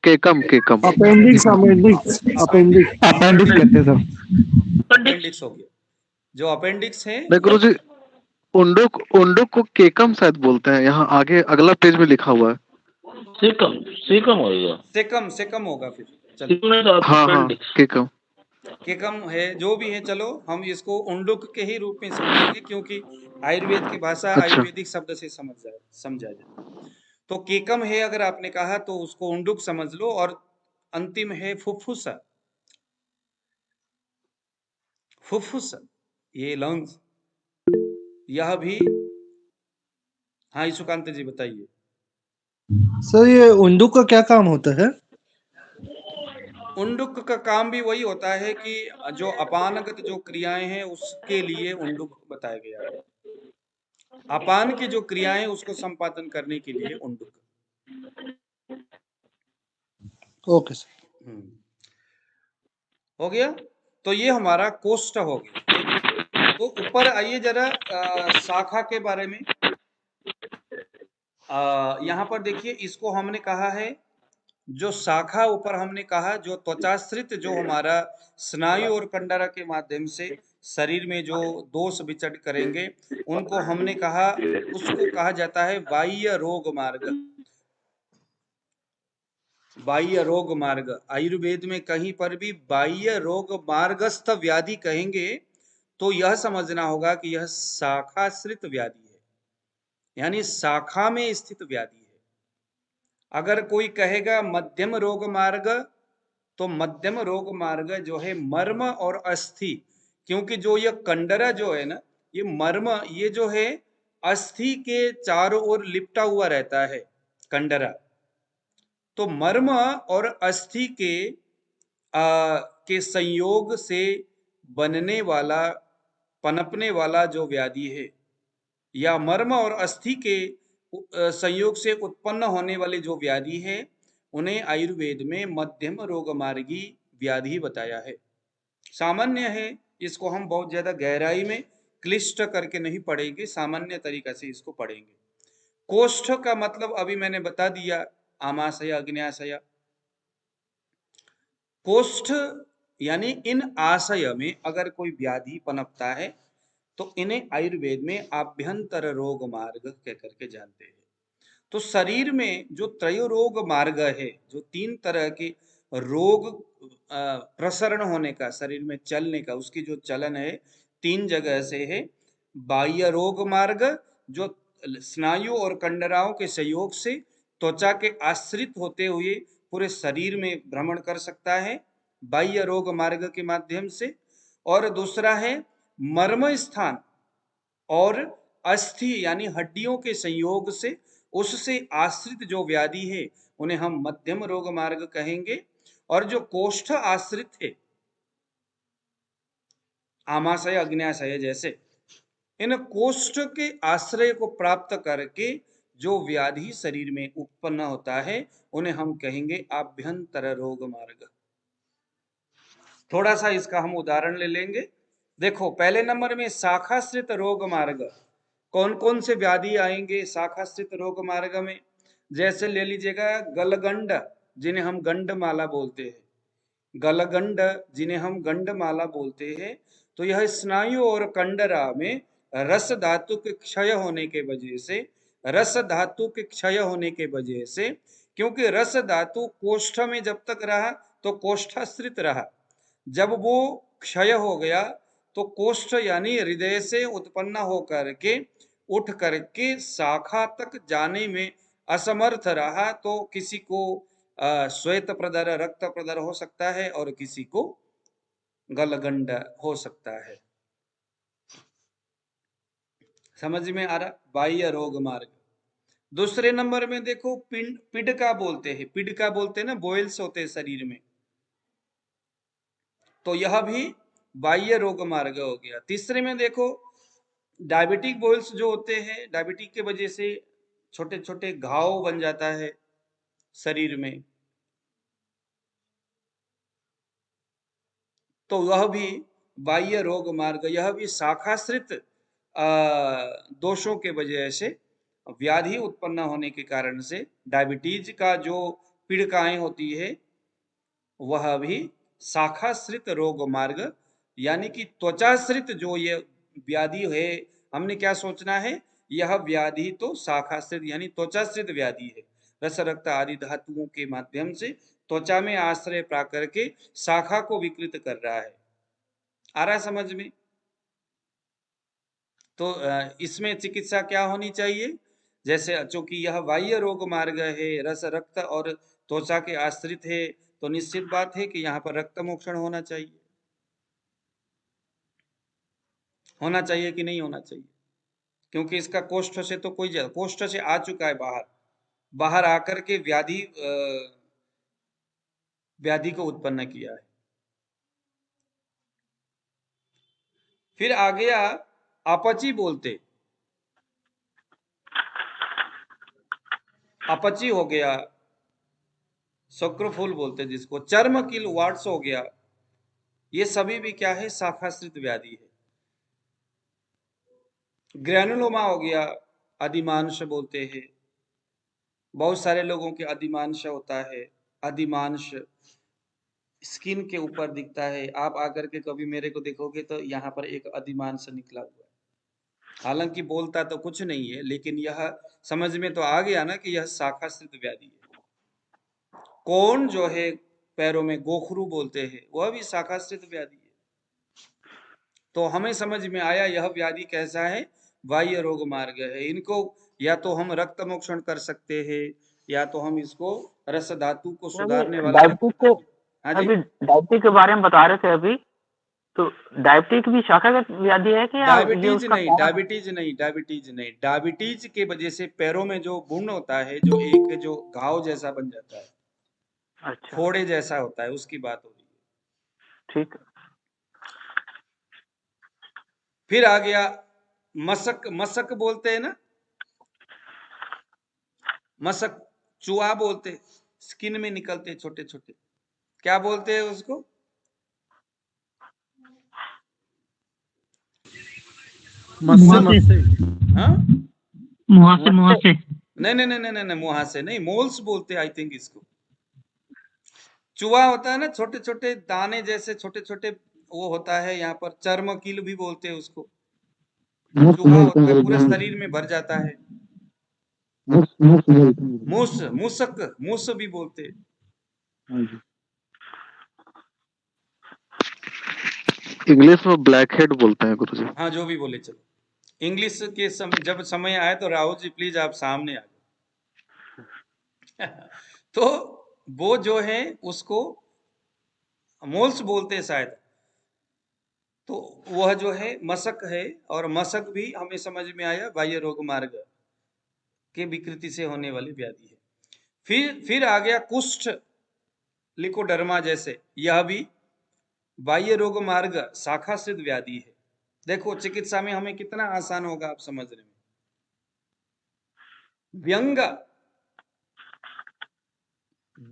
केकम केकम अपेंडिक्स, अपेंडिक्स अपेंडिक्स अपेंडिक्स कहते हैं सर। अपेंडिक्स हो गया, जो अपेंडिक्स है। नहीं गुरुजी, उंडुक उंडुक को केकम शायद बोलते हैं, यहाँ आगे अगला पेज में लिखा हुआ है। सेकम सेकम होगा, सेकम, सेकम होगा फिर, चलो हाँ हाँ केकम, केकम है, जो भी है, चलो हम इसको उंडुक के ही रूप में समझेंगे, क्योंकि आयुर्वेद की भाषा अच्छा आयुर्वेदिक शब्द से समझा जाए। तो केकम है अगर आपने कहा तो उसको उंडुक समझ लो। और अंतिम है फुफ्फुस। फुफ्फुस ये लंग्स, यह भी, हाँ सुकांत जी बताइए। सर ये उंडुक का क्या काम होता है? उंडुक का काम भी वही होता है कि जो अपानगत जो क्रियाएं हैं उसके लिए उंडुक बताया गया है। अपान की जो क्रियाएं उसको संपादन करने के लिए उंडुक। Okay sir. हो गया, तो ये हमारा कोष्ठ हो गया। तो ऊपर आइए जरा शाखा के बारे में। यहाँ पर देखिए, इसको हमने कहा है जो शाखा, ऊपर हमने कहा जो त्वचाश्रित जो हमारा स्नायु और कंडरा के माध्यम से शरीर में जो दोष विचट करेंगे, उनको हमने कहा, उसको कहा जाता है बाह्य रोग मार्ग। बाह्य रोग मार्ग, आयुर्वेद में कहीं पर भी बाह्य रोग मार्गस्थ व्याधि कहेंगे तो यह समझना होगा कि यह शाखाश्रित व्याधि है, यानी शाखा में स्थित व्याधि है। अगर कोई कहेगा मध्यम रोग मार्ग, तो मध्यम रोग मार्ग जो है मर्म और अस्थि, क्योंकि जो यह कंडरा जो है ना, ये मर्म, ये जो है अस्थि के चारों ओर लिपटा हुआ रहता है कंडरा। तो मर्म और अस्थि के संयोग से बनने वाला, पनपने वाला जो व्याधि है, या मर्म और अस्थि के संयोग से उत्पन्न होने वाली जो व्याधि है, उन्हें आयुर्वेद में मध्यम रोगमार्गी व्याधि बताया है। सामान्य है, इसको हम बहुत ज्यादा गहराई में क्लिष्ट करके नहीं पढ़ेंगे, सामान्य तरीका से इसको पढ़ेंगे। कोष्ठ का मतलब अभी मैंने बता दिया, आमाशय, अग्न्याशय। कोष्ठ यानी इन आशय में अगर कोई व्याधि पनपता है तो इन्हें आयुर्वेद में आभ्यंतर रोग मार्ग कहकर के जानते हैं। तो शरीर में जो त्रयोरोग मार्ग है, जो 3 तरह के रोग प्रसरण होने का, शरीर में चलने का, उसकी जो चलन है 3 जगह से है। बाह्य रोग मार्ग जो स्नायु और कंडराओं के सहयोग से त्वचा के आश्रित होते हुए पूरे शरीर में भ्रमण कर सकता है, बाह्य रोग मार्ग के माध्यम से। और दूसरा है मर्म स्थान और अस्थि यानी हड्डियों के संयोग से, उससे आश्रित जो व्याधि है उन्हें हम मध्यम रोग मार्ग कहेंगे। और जो कोष्ठ आश्रित है, आमाशय, अग्न्याशय जैसे, इन कोष्ठ के आश्रय को प्राप्त करके जो व्याधि शरीर में उत्पन्न होता है उन्हें हम कहेंगे आभ्यंतर रोग मार्ग। थोड़ा सा इसका हम उदाहरण ले लेंगे। देखो, पहले नंबर में शाखाश्रित रोग मार्ग, कौन कौन से व्याधि आएंगे शाखाश्रित रोग मार्ग में? जैसे ले लीजिएगा गलगंड, जिन्हें हम गंडमाला बोलते हैं, गलगंड जिन्हें हम गंडमाला बोलते हैं। तो यह स्नायु और कंडरा में रस धातु के क्षय होने के वजह से, रस धातु के क्षय होने के वजह से, क्योंकि रस धातु कोष्ठ में जब तक रहा तो कोष्ठाश्रित रहा, जब वो क्षय हो गया तो कोष्ठ यानी हृदय से उत्पन्न होकर के उठ करके शाखा तक जाने में असमर्थ रहा, तो किसी को श्वेत प्रदर, रक्त प्रदर हो सकता है और किसी को गलगंड हो सकता है। समझ में आ रहा? बाह्य रोग मार्ग। दूसरे नंबर में देखो पिडका बोलते हैं, पिडका बोलते हैं ना, बॉयल्स होते हैं शरीर में, तो यह भी बाह्य रोग मार्ग हो गया। तीसरे में देखो डायबिटिक बॉयल्स जो होते हैं, डायबिटिक के वजह से छोटे छोटे घाव बन जाता है शरीर में, तो वह भी बाह्य रोग मार्ग, यह भी शाखाश्रित दोषों के वजह से, व्याधि उत्पन्न होने के कारण से, डायबिटीज का जो पीड़िकाएं होती है वह भी शाखाश्रित रोग मार्ग, यानी कि त्वचाश्रित जो ये व्याधि है, हमने क्या सोचना है, यह व्याधि तो शाखाश्रित यानी त्वचाश्रित व्याधि है, रस रक्त आदि धातुओं के माध्यम से त्वचा में आश्रय प्राप्त करके शाखा को विकृत कर रहा है। आ रहा समझ में? तो इसमें चिकित्सा क्या होनी चाहिए? जैसे चूंकि यह बाह्य रोग मार्ग है, रस रक्त और त्वचा के आश्रित है, तो निश्चित बात है कि यहाँ पर रक्त मोक्षण होना चाहिए। होना चाहिए कि नहीं होना चाहिए? क्योंकि इसका कोष्ठ से तो कोई, कोष्ठ से आ चुका है बाहर, बाहर आकर के व्याधि को उत्पन्न किया है। फिर आ गया अपची बोलते, अपची हो गया, शुक्रफूल बोलते जिसको, चर्म किल वार्ड्स हो गया, ये सभी भी क्या है, शाखाश्रित व्याधि है। ग्रैनुलोमा हो गया, अधिमांश बोलते हैं, बहुत सारे लोगों के अधिमांश होता है, अधिमांश स्किन के ऊपर दिखता है, आप आकर के कभी मेरे को देखोगे तो यहाँ पर एक अधिमांश निकला हुआ है, हालांकि बोलता तो कुछ नहीं है, लेकिन यह समझ में तो आ गया ना कि यह शाखाश्रित व्याधि है। कौन जो है पैरों में गोखरू बोलते हैं, वह भी शाखाश्रित व्याधि है। तो हमें समझ में आया यह व्याधि कैसा है, बाह्य रोग मार्ग है। इनको या तो हम रक्त मोक्षण कर सकते हैं, या तो हम इसको रस धातु को सुधारने वाला। डायबिटीज के हाँ जी, अभी डायबिटीज के बारे में बता रहे थे अभी, तो डायबिटीज भी शाखागत व्याधि है कि या ये डायबिटीज उसका नहीं, कारण? डायबिटीज नहीं, डायबिटीज नहीं। डायबिटीज के वजह से पैरों में जो बुन होता है, जो एक जो घाव जैसा बन जाता है, अच्छा, फोड़े जैसा होता है, उसकी बात हो रही है। ठीक है। फिर आ गया मशक। मशक बोलते हैं ना, मशक, चूहा बोलते हैं, स्किन में निकलते हैं छोटे छोटे, क्या बोलते हैं उसको? मस्से मस्से हाँ, मुहासे मुहासे नहीं नहीं नहीं नहीं नहीं, मुहासे नहीं, मोल्स बोलते हैं आई थिंक इसको। चूहा होता है ना, छोटे छोटे दाने जैसे छोटे छोटे, वो होता है यहाँ पर, चर्मकील भी बोलते हैं उसको। चूहा होता है, पूरे शरीर में भर जाता है। मूस, मूसक, मूस भी बोलते हैं। इंग्लिश में ब्लैक हेड बोलते हैं गुरुजी। हाँ, जो भी बोले चलो। इंग्लिश के जब समय आए तो राहुल जी प्लीज आप सामने आ जाओ। तो वो जो है उसको मोल्स बोलते हैं शायद। तो वह जो है मशक है, और मशक भी हमें समझ में आया बाह्य रोग मार्ग के विकृति से होने वाली व्याधि है। फिर आ गया कुष्ठ, लिकोडर्मा जैसे, यह भी बाह्य रोग मार्ग शाखाश्रित व्याधि है। देखो चिकित्सा में हमें कितना आसान होगा आप समझने में। व्यंग,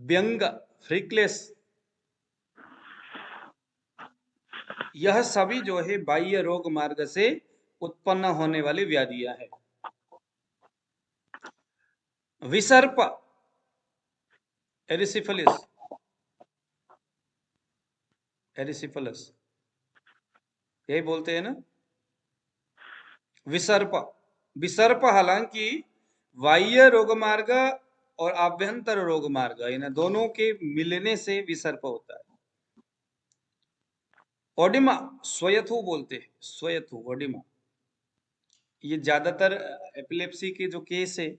व्यंग, फ्रिक्लेस, यह सभी जो है बाह्य रोग मार्ग से उत्पन्न होने वाली व्याधियां हैं। विसर्प, एरिसिफलिस, एरिसिफलस, यही बोलते हैं ना, विसर्प। विसर्प हालांकि बाह्य रोग मार्ग और आभ्यंतर रोग मार्ग, इन दोनों के मिलने से विसर्प होता है। ओडिमा, स्वयथु बोलते हैं, स्वयथु, ओडिमा। ये ज्यादातर एपिलेप्सी के जो केस है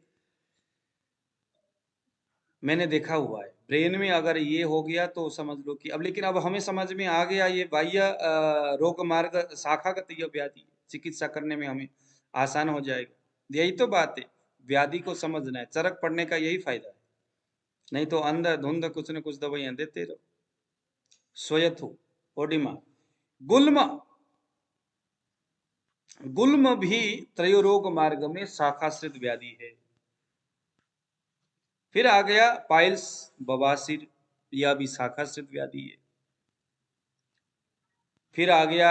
मैंने देखा हुआ है। ब्रेन में अगर ये हो गया तो समझ लो कि अब, लेकिन अब हमें समझ में आ गया ये बाह्य रोग मार्ग शाखागत यह व्याधि, चिकित्सा करने में हमें आसान हो जाएगा। यही तो बात है, व्याधि को समझना है, चरक पड़ने का यही फायदा है, नहीं तो अंधाधुंध कुछ न कुछ दवाइयां देते रहो। स्वयथु, ओडिमा, गुल्म, गुल्म भी त्रयोरोग मार्ग में शाखाश्रित व्याधि है। फिर आ गया पाइल्स, बवासीर, यह भी शाखाश्रित व्याधि है। फिर आ गया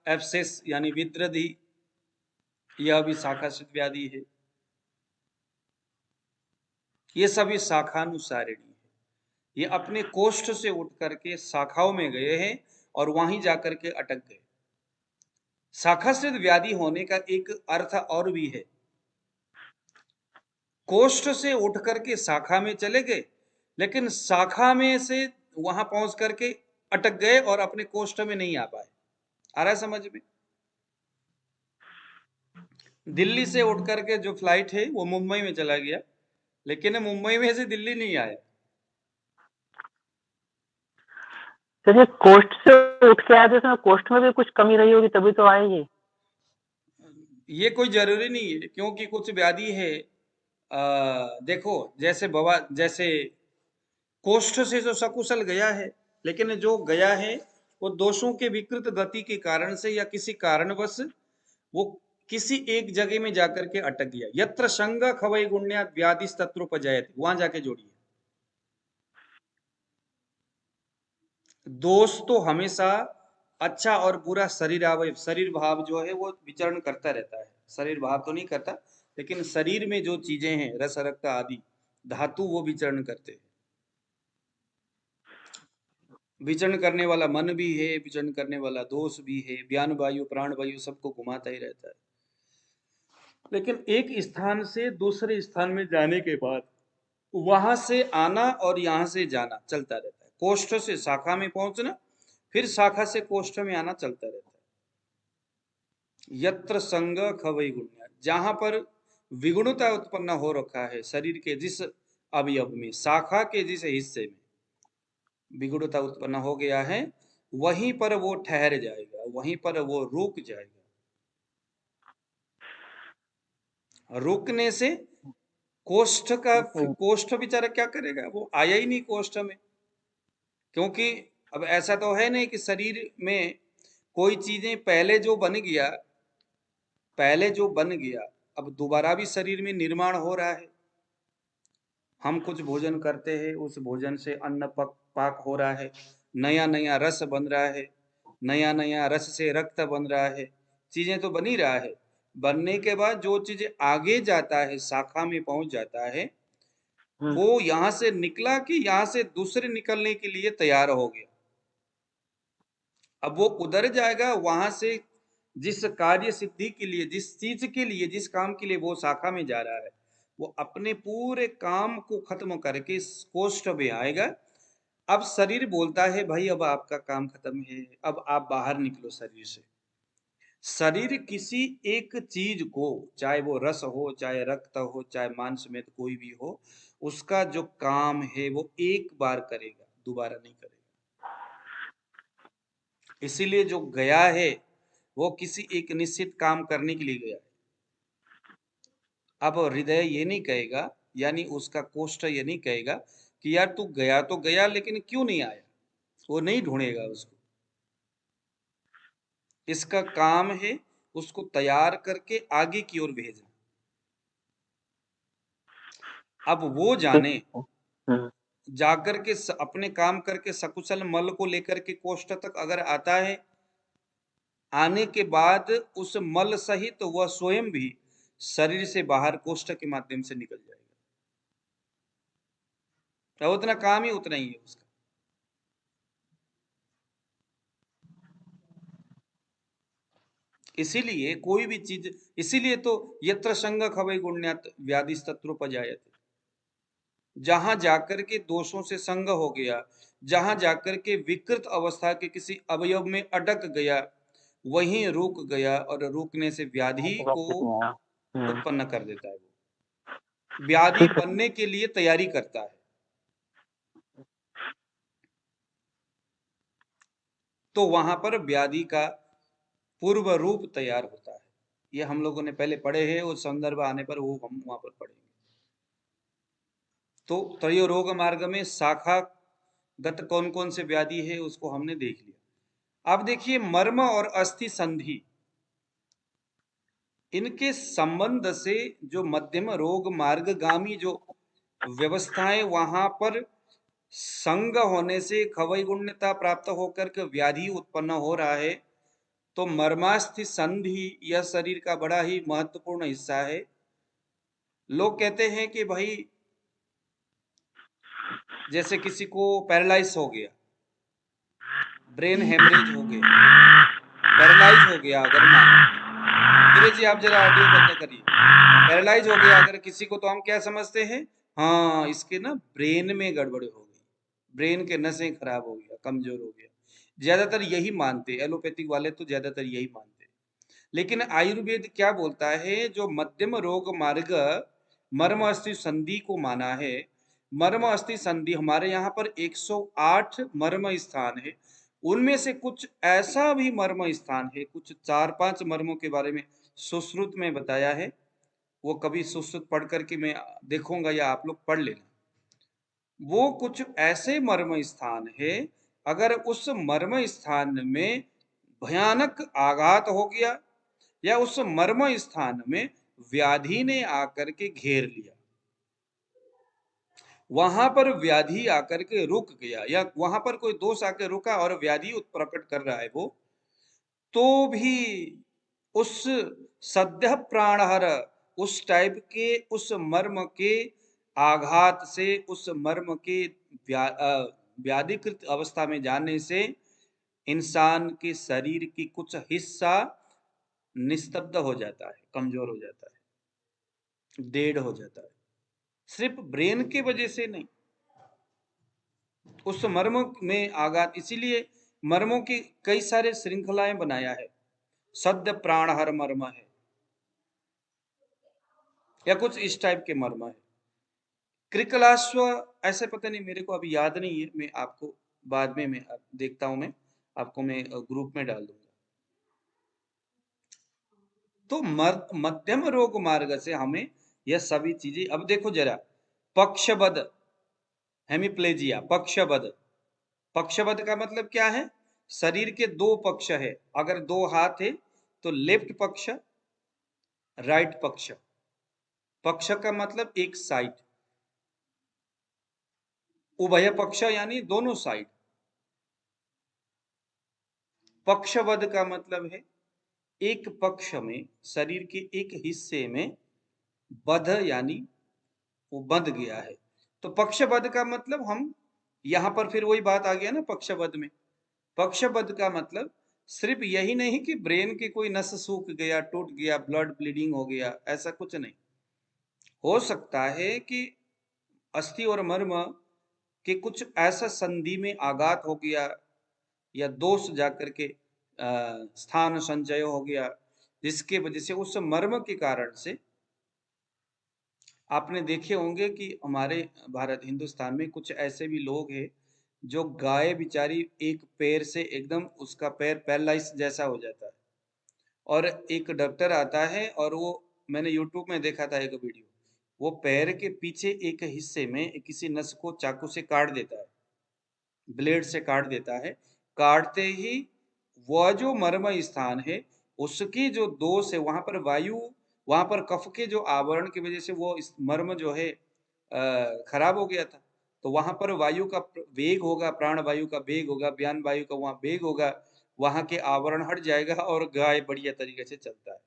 एब्सेस यानी विद्रधि, यह भी शाखाश्रित व्याधि है। ये सभी शाखानुसारिणी है, ये अपने कोष्ठ से उठ करके शाखाओं में गए हैं और वहीं जाकर के अटक गए। शाखाश्रित व्याधि होने का एक अर्थ और भी है, कोष्ठ से उठ करके शाखा में चले गए, लेकिन शाखा में से वहां पहुंच करके अटक गए और अपने कोष्ठ में नहीं आ पाए। आ रहा है समझ में? दिल्ली से उठ करके जो फ्लाइट है वो मुंबई में चला गया, लेकिन मुंबई में से दिल्ली नहीं आया। चलिए, कोष्ठ से उठ के आए थे, उसमें कोष्ठ में भी कुछ कमी रही होगी तभी तो आएगी। ये कोई जरूरी नहीं है, क्योंकि कुछ व्याधि है, देखो जैसे कोष्ठ से जो सकुशल गया है, लेकिन जो गया है वो दोषों के विकृत गति के कारण से या किसी कारणवश वो किसी एक जगह में जाकर के अटक गया। यत्र संग खवै गुण्या व्याधि तत्रोपजयते, वहां जाके जोड़िए। दोष तो हमेशा अच्छा और बुरा शरीर अवयव, शरीर भाव जो है वो विचरण करता रहता है। शरीर भाव तो नहीं करता, लेकिन शरीर में जो चीजें हैं, रस रक्त आदि धातु, वो विचरण करते हैं। विचरण करने वाला मन भी है, विचरण करने वाला दोष भी है, व्यान वायु प्राण वायु सबको घुमाता ही रहता है। लेकिन एक स्थान से दूसरे स्थान में जाने के बाद वहां से आना और यहाँ से जाना चलता रहता है। कोष्ठ से शाखा में पहुंचना, फिर शाखा से कोष्ठ में आना चलता रहता है। यत्र संग खवई गुण्य, जहां पर विगुणता उत्पन्न हो रखा है शरीर के जिस अवयव में, शाखा के जिस हिस्से में विगुणता उत्पन्न हो गया है, वहीं पर वो ठहर जाएगा, वहीं पर वो रुक जाएगा। रुकने से कोष्ठ बेचारा क्या करेगा, वो आया ही नहीं कोष्ठ में। क्योंकि अब ऐसा तो है नहीं कि शरीर में कोई चीजें पहले जो बन गया अब दोबारा भी शरीर में निर्माण हो रहा है। हम कुछ भोजन करते हैं, उस भोजन से अन्न पाक हो रहा है, नया नया रस बन रहा है, नया नया रस से रक्त बन रहा है, चीजें तो बन ही रहा है। बनने के बाद जो चीज आगे जाता है, शाखा में पहुंच जाता है, वो यहां से निकला कि यहां से दूसरे निकलने के लिए तैयार हो गया। अब वो उधर जाएगा, वहां से जिस कार्य सिद्धि के लिए, जिस चीज के लिए, जिस काम के लिए वो शाखा में जा रहा है, वो अपने पूरे काम को खत्म करके इस कोष्ठ में आएगा। अब शरीर बोलता है भाई अब आपका काम खत्म है, अब आप बाहर निकलो शरीर से। शरीर किसी एक चीज को, चाहे वो रस हो, चाहे रक्त हो, चाहे मांस में कोई भी हो, उसका जो काम है वो एक बार करेगा, दोबारा नहीं करेगा। इसीलिए जो गया है वो किसी एक निश्चित काम करने के लिए गया है। अब हृदय ये नहीं कहेगा, यानी उसका कोष्ठ ये नहीं कहेगा कि यार तू गया तो गया लेकिन क्यों नहीं आया, वो नहीं ढूंढेगा उसको। इसका काम है उसको तैयार करके आगे की ओर भेजना। अब वो जाने, जाकर के अपने काम करके सकुशल मल को लेकर के कोष्ठ तक अगर आता है, आने के बाद उस मल सहित वह स्वयं भी शरीर से बाहर कोष्ठ के माध्यम से निकल जाएगा। तो उतना काम ही उतना ही है उसका। इसीलिए कोई भी चीज, इसीलिए तो यत्र संग खवै गुण्यात् व्याधिस्तत्रोपजायते, जहां जाकर के दोषों से संग हो गया, जहां जाकर के विकृत अवस्था के किसी अवयव में अटक गया, वहीं रुक गया, और रुकने से व्याधि को उत्पन्न कर देता है। वो व्याधि बनने के लिए तैयारी करता है। तो वहां पर व्याधि का पूर्व रूप तैयार होता है। ये हम लोगों ने पहले पढ़े हैं, और संदर्भ आने पर वो हम वहां पर पढ़ेंगे। तो त्रयो रोग मार्ग में शाखागत कौन कौन से व्याधि है उसको हमने देख लिया। अब देखिए मर्म और अस्थि संधि, इनके संबंध से जो मध्यम रोग मार्गगामी जो व्यवस्थाएं, वहां पर संग होने से खवई गुण्यता प्राप्त होकर के व्याधि उत्पन्न हो रहा है। तो मर्मास्थि संधि यह शरीर का बड़ा ही महत्वपूर्ण हिस्सा है। लोग कहते हैं कि भाई जैसे किसी को पैरालाइज हो गया, ब्रेन हेमरेज हो गया, पैरालाइज हो गया, अगर मान जी आप जरा ऑडियो बंद करिए, पैरालाइज हो गया अगर किसी को, तो हम क्या समझते हैं, हाँ इसके ना ब्रेन में गड़बड़ हो गई, ब्रेन के नसें खराब हो गया, कमजोर हो गया। ज्यादातर यही मानते, एलोपैथिक वाले तो ज्यादातर यही मानते। लेकिन आयुर्वेद क्या बोलता है, जो मध्यम रोग मार्ग मर्म अस्थि संधि को माना है। मर्म अस्थि संधि हमारे यहाँ पर 108 मर्म स्थान है, उनमें से कुछ ऐसा भी मर्म स्थान है, कुछ 4-5 मर्मों के बारे में सुश्रुत में बताया है। वो कभी सुश्रुत पढ़ करके मैं देखूंगा, या आप लोग पढ़ लेना। वो कुछ ऐसे मर्म स्थान है, अगर उस मर्म स्थान में भयानक आघात हो गया, या उस मर्म स्थान में व्याधि ने आकर के घेर लिया, वहां पर व्याधि आकर के रुक गया, या वहां पर कोई दोष आकर रुका और व्याधि प्रकट कर रहा है वो, तो भी उस सद्य प्राणहर, उस टाइप के उस मर्म के आघात से, उस मर्म के व्याधिकृत अवस्था में जाने से इंसान के शरीर की कुछ हिस्सा निस्तब्ध हो जाता है, कमजोर हो जाता है, डेड हो जाता है। सिर्फ ब्रेन की वजह से नहीं, उस मर्म में आघात, इसीलिए मर्मों की कई सारे श्रृंखलाएं बनाया है। सद्य प्राण हर मर्म है, या कुछ इस टाइप के मर्म है। कृकलाश्व ऐसे पता नहीं, मेरे को अभी याद नहीं है, मैं आपको बाद में मैं देखता हूं, मैं आपको मैं ग्रुप में डाल दूंगा। तो मध्यम रोग मार्ग से हमें यह सभी चीजें, अब देखो जरा, पक्षबद्ध हेमिप्लेजिया, पक्षबद्ध, पक्षबद्ध का मतलब क्या है? शरीर के दो पक्ष है, अगर दो हाथ है तो लेफ्ट पक्ष, राइट पक्ष, पक्ष का मतलब एक साइड, उभय पक्ष यानी दोनों साइड। पक्षबद्ध का मतलब है एक पक्ष में, शरीर के एक हिस्से में बद्ध यानी वो बंध गया है। तो पक्षबद्ध का मतलब हम यहां पर फिर वही बात आ गया ना, पक्षबद्ध में, पक्षबद्ध का मतलब सिर्फ यही नहीं कि ब्रेन की कोई नस सूख गया, टूट गया, ब्लड ब्लीडिंग हो गया, ऐसा कुछ नहीं। हो सकता है कि अस्थि और मर्म के कुछ ऐसा संधि में आघात हो गया, या दोष जाकर के स्थान संचय हो गया, जिसके वजह से उस मर्म के कारण से आपने देखे होंगे कि हमारे भारत हिंदुस्तान में कुछ ऐसे भी लोग हैं जो गाय बेचारी एक पैर से एकदम उसका पैर पैरालाइज जैसा हो जाता है, और एक डॉक्टर आता है और वो, मैंने यूट्यूब में देखा था एक वीडियो, वो पैर के पीछे एक हिस्से में किसी नस को चाकू से काट देता है, ब्लेड से काट देता है। काटते ही वह जो मर्म स्थान है उसकी जो दोष है, वहां पर वायु, वहां पर कफ के जो आवरण की वजह से वो इस मर्म जो है खराब हो गया था। तो वहां पर वायु का वेग होगा, प्राण वायु का वेग होगा, बयान वायु का वहां वेग होगा, वहां के आवरण हट जाएगा और गाय बढ़िया तरीके से चलता है।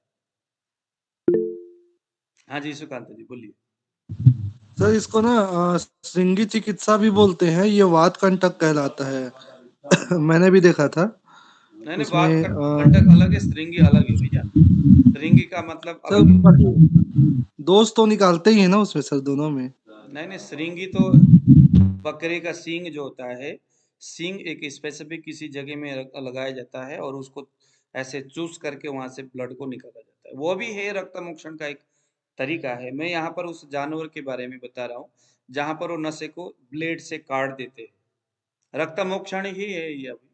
हाँ जी सुकांत जी बोलिए। सर इसको ना श्रृंगी चिकित्सा भी बोलते हैं, ये वात कंटक कहलाता है। मैंने भी देखा था नहीं नहीं, बात उसमें कंटक अलग है, श्रृंगी अलग है भैया, श्रृंगी का मतलब सर अलग है। दोस्त तो निकालते ही है ना उसमें सर, दोनों में। नहीं नहीं, श्रृंगी तो बकरे का सींग जो होता है, सींग एक स्पेसिफिक किसी जगह में लगाया जाता है और उसको ऐसे चूस करके वहां से ब्लड को निकाला जाता है, वो भी है रक्त मोक्षण का एक तरीका है। मैं यहाँ पर उस जानवर के बारे में बता रहा हूँ जहां पर वो नशे को ब्लेड से काट देते हैं, रक्त मोक्षण ही है ये अभी।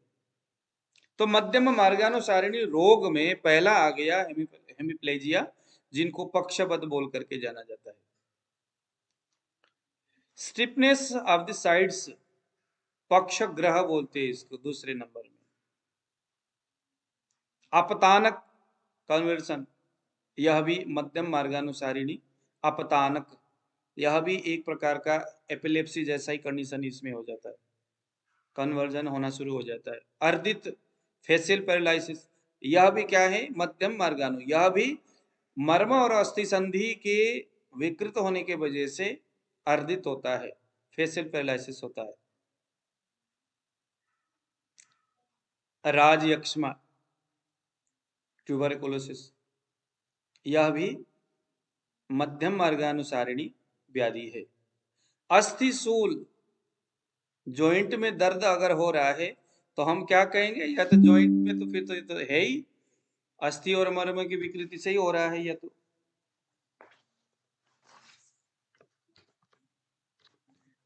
तो मध्यम मार्गानुसारिणी रोग में पहला आ गया हेमिप्लेजिया, जिनको पक्षबद्ध बोल करके जाना जाता है। स्टिफनेस ऑफ द साइड्स, पक्ष ग्रह बोलते हैं इसको दूसरे नंबर में। अपतानक कन्वर्सन, यह भी मध्यम मार्गानुसारिणी, अपतानक, यह भी एक प्रकार का एपिलेप्सी जैसा ही कंडीशन इसमें हो जाता है, कन्वर्जन होना शुरू हो जाता है। अर्दित फेशियल पैरालिसिस, यह भी क्या है? मध्यम मार्गानु, यह भी मर्म और अस्थि संधि के विकृत होने के वजह से अर्दित होता है, फेशियल पैरालिसिस होता है। राजयक्ष्मा ट्यूबरकुलोसिस, यह भी मध्यम मार्गानुसारिणी व्याधि है। अस्थिशूल, जॉइंट में दर्द अगर हो रहा है तो हम क्या कहेंगे? या तो जॉइंट में, तो फिर तो ये तो है ही, अस्थि और मर्म की विकृति से ही हो रहा है या तो।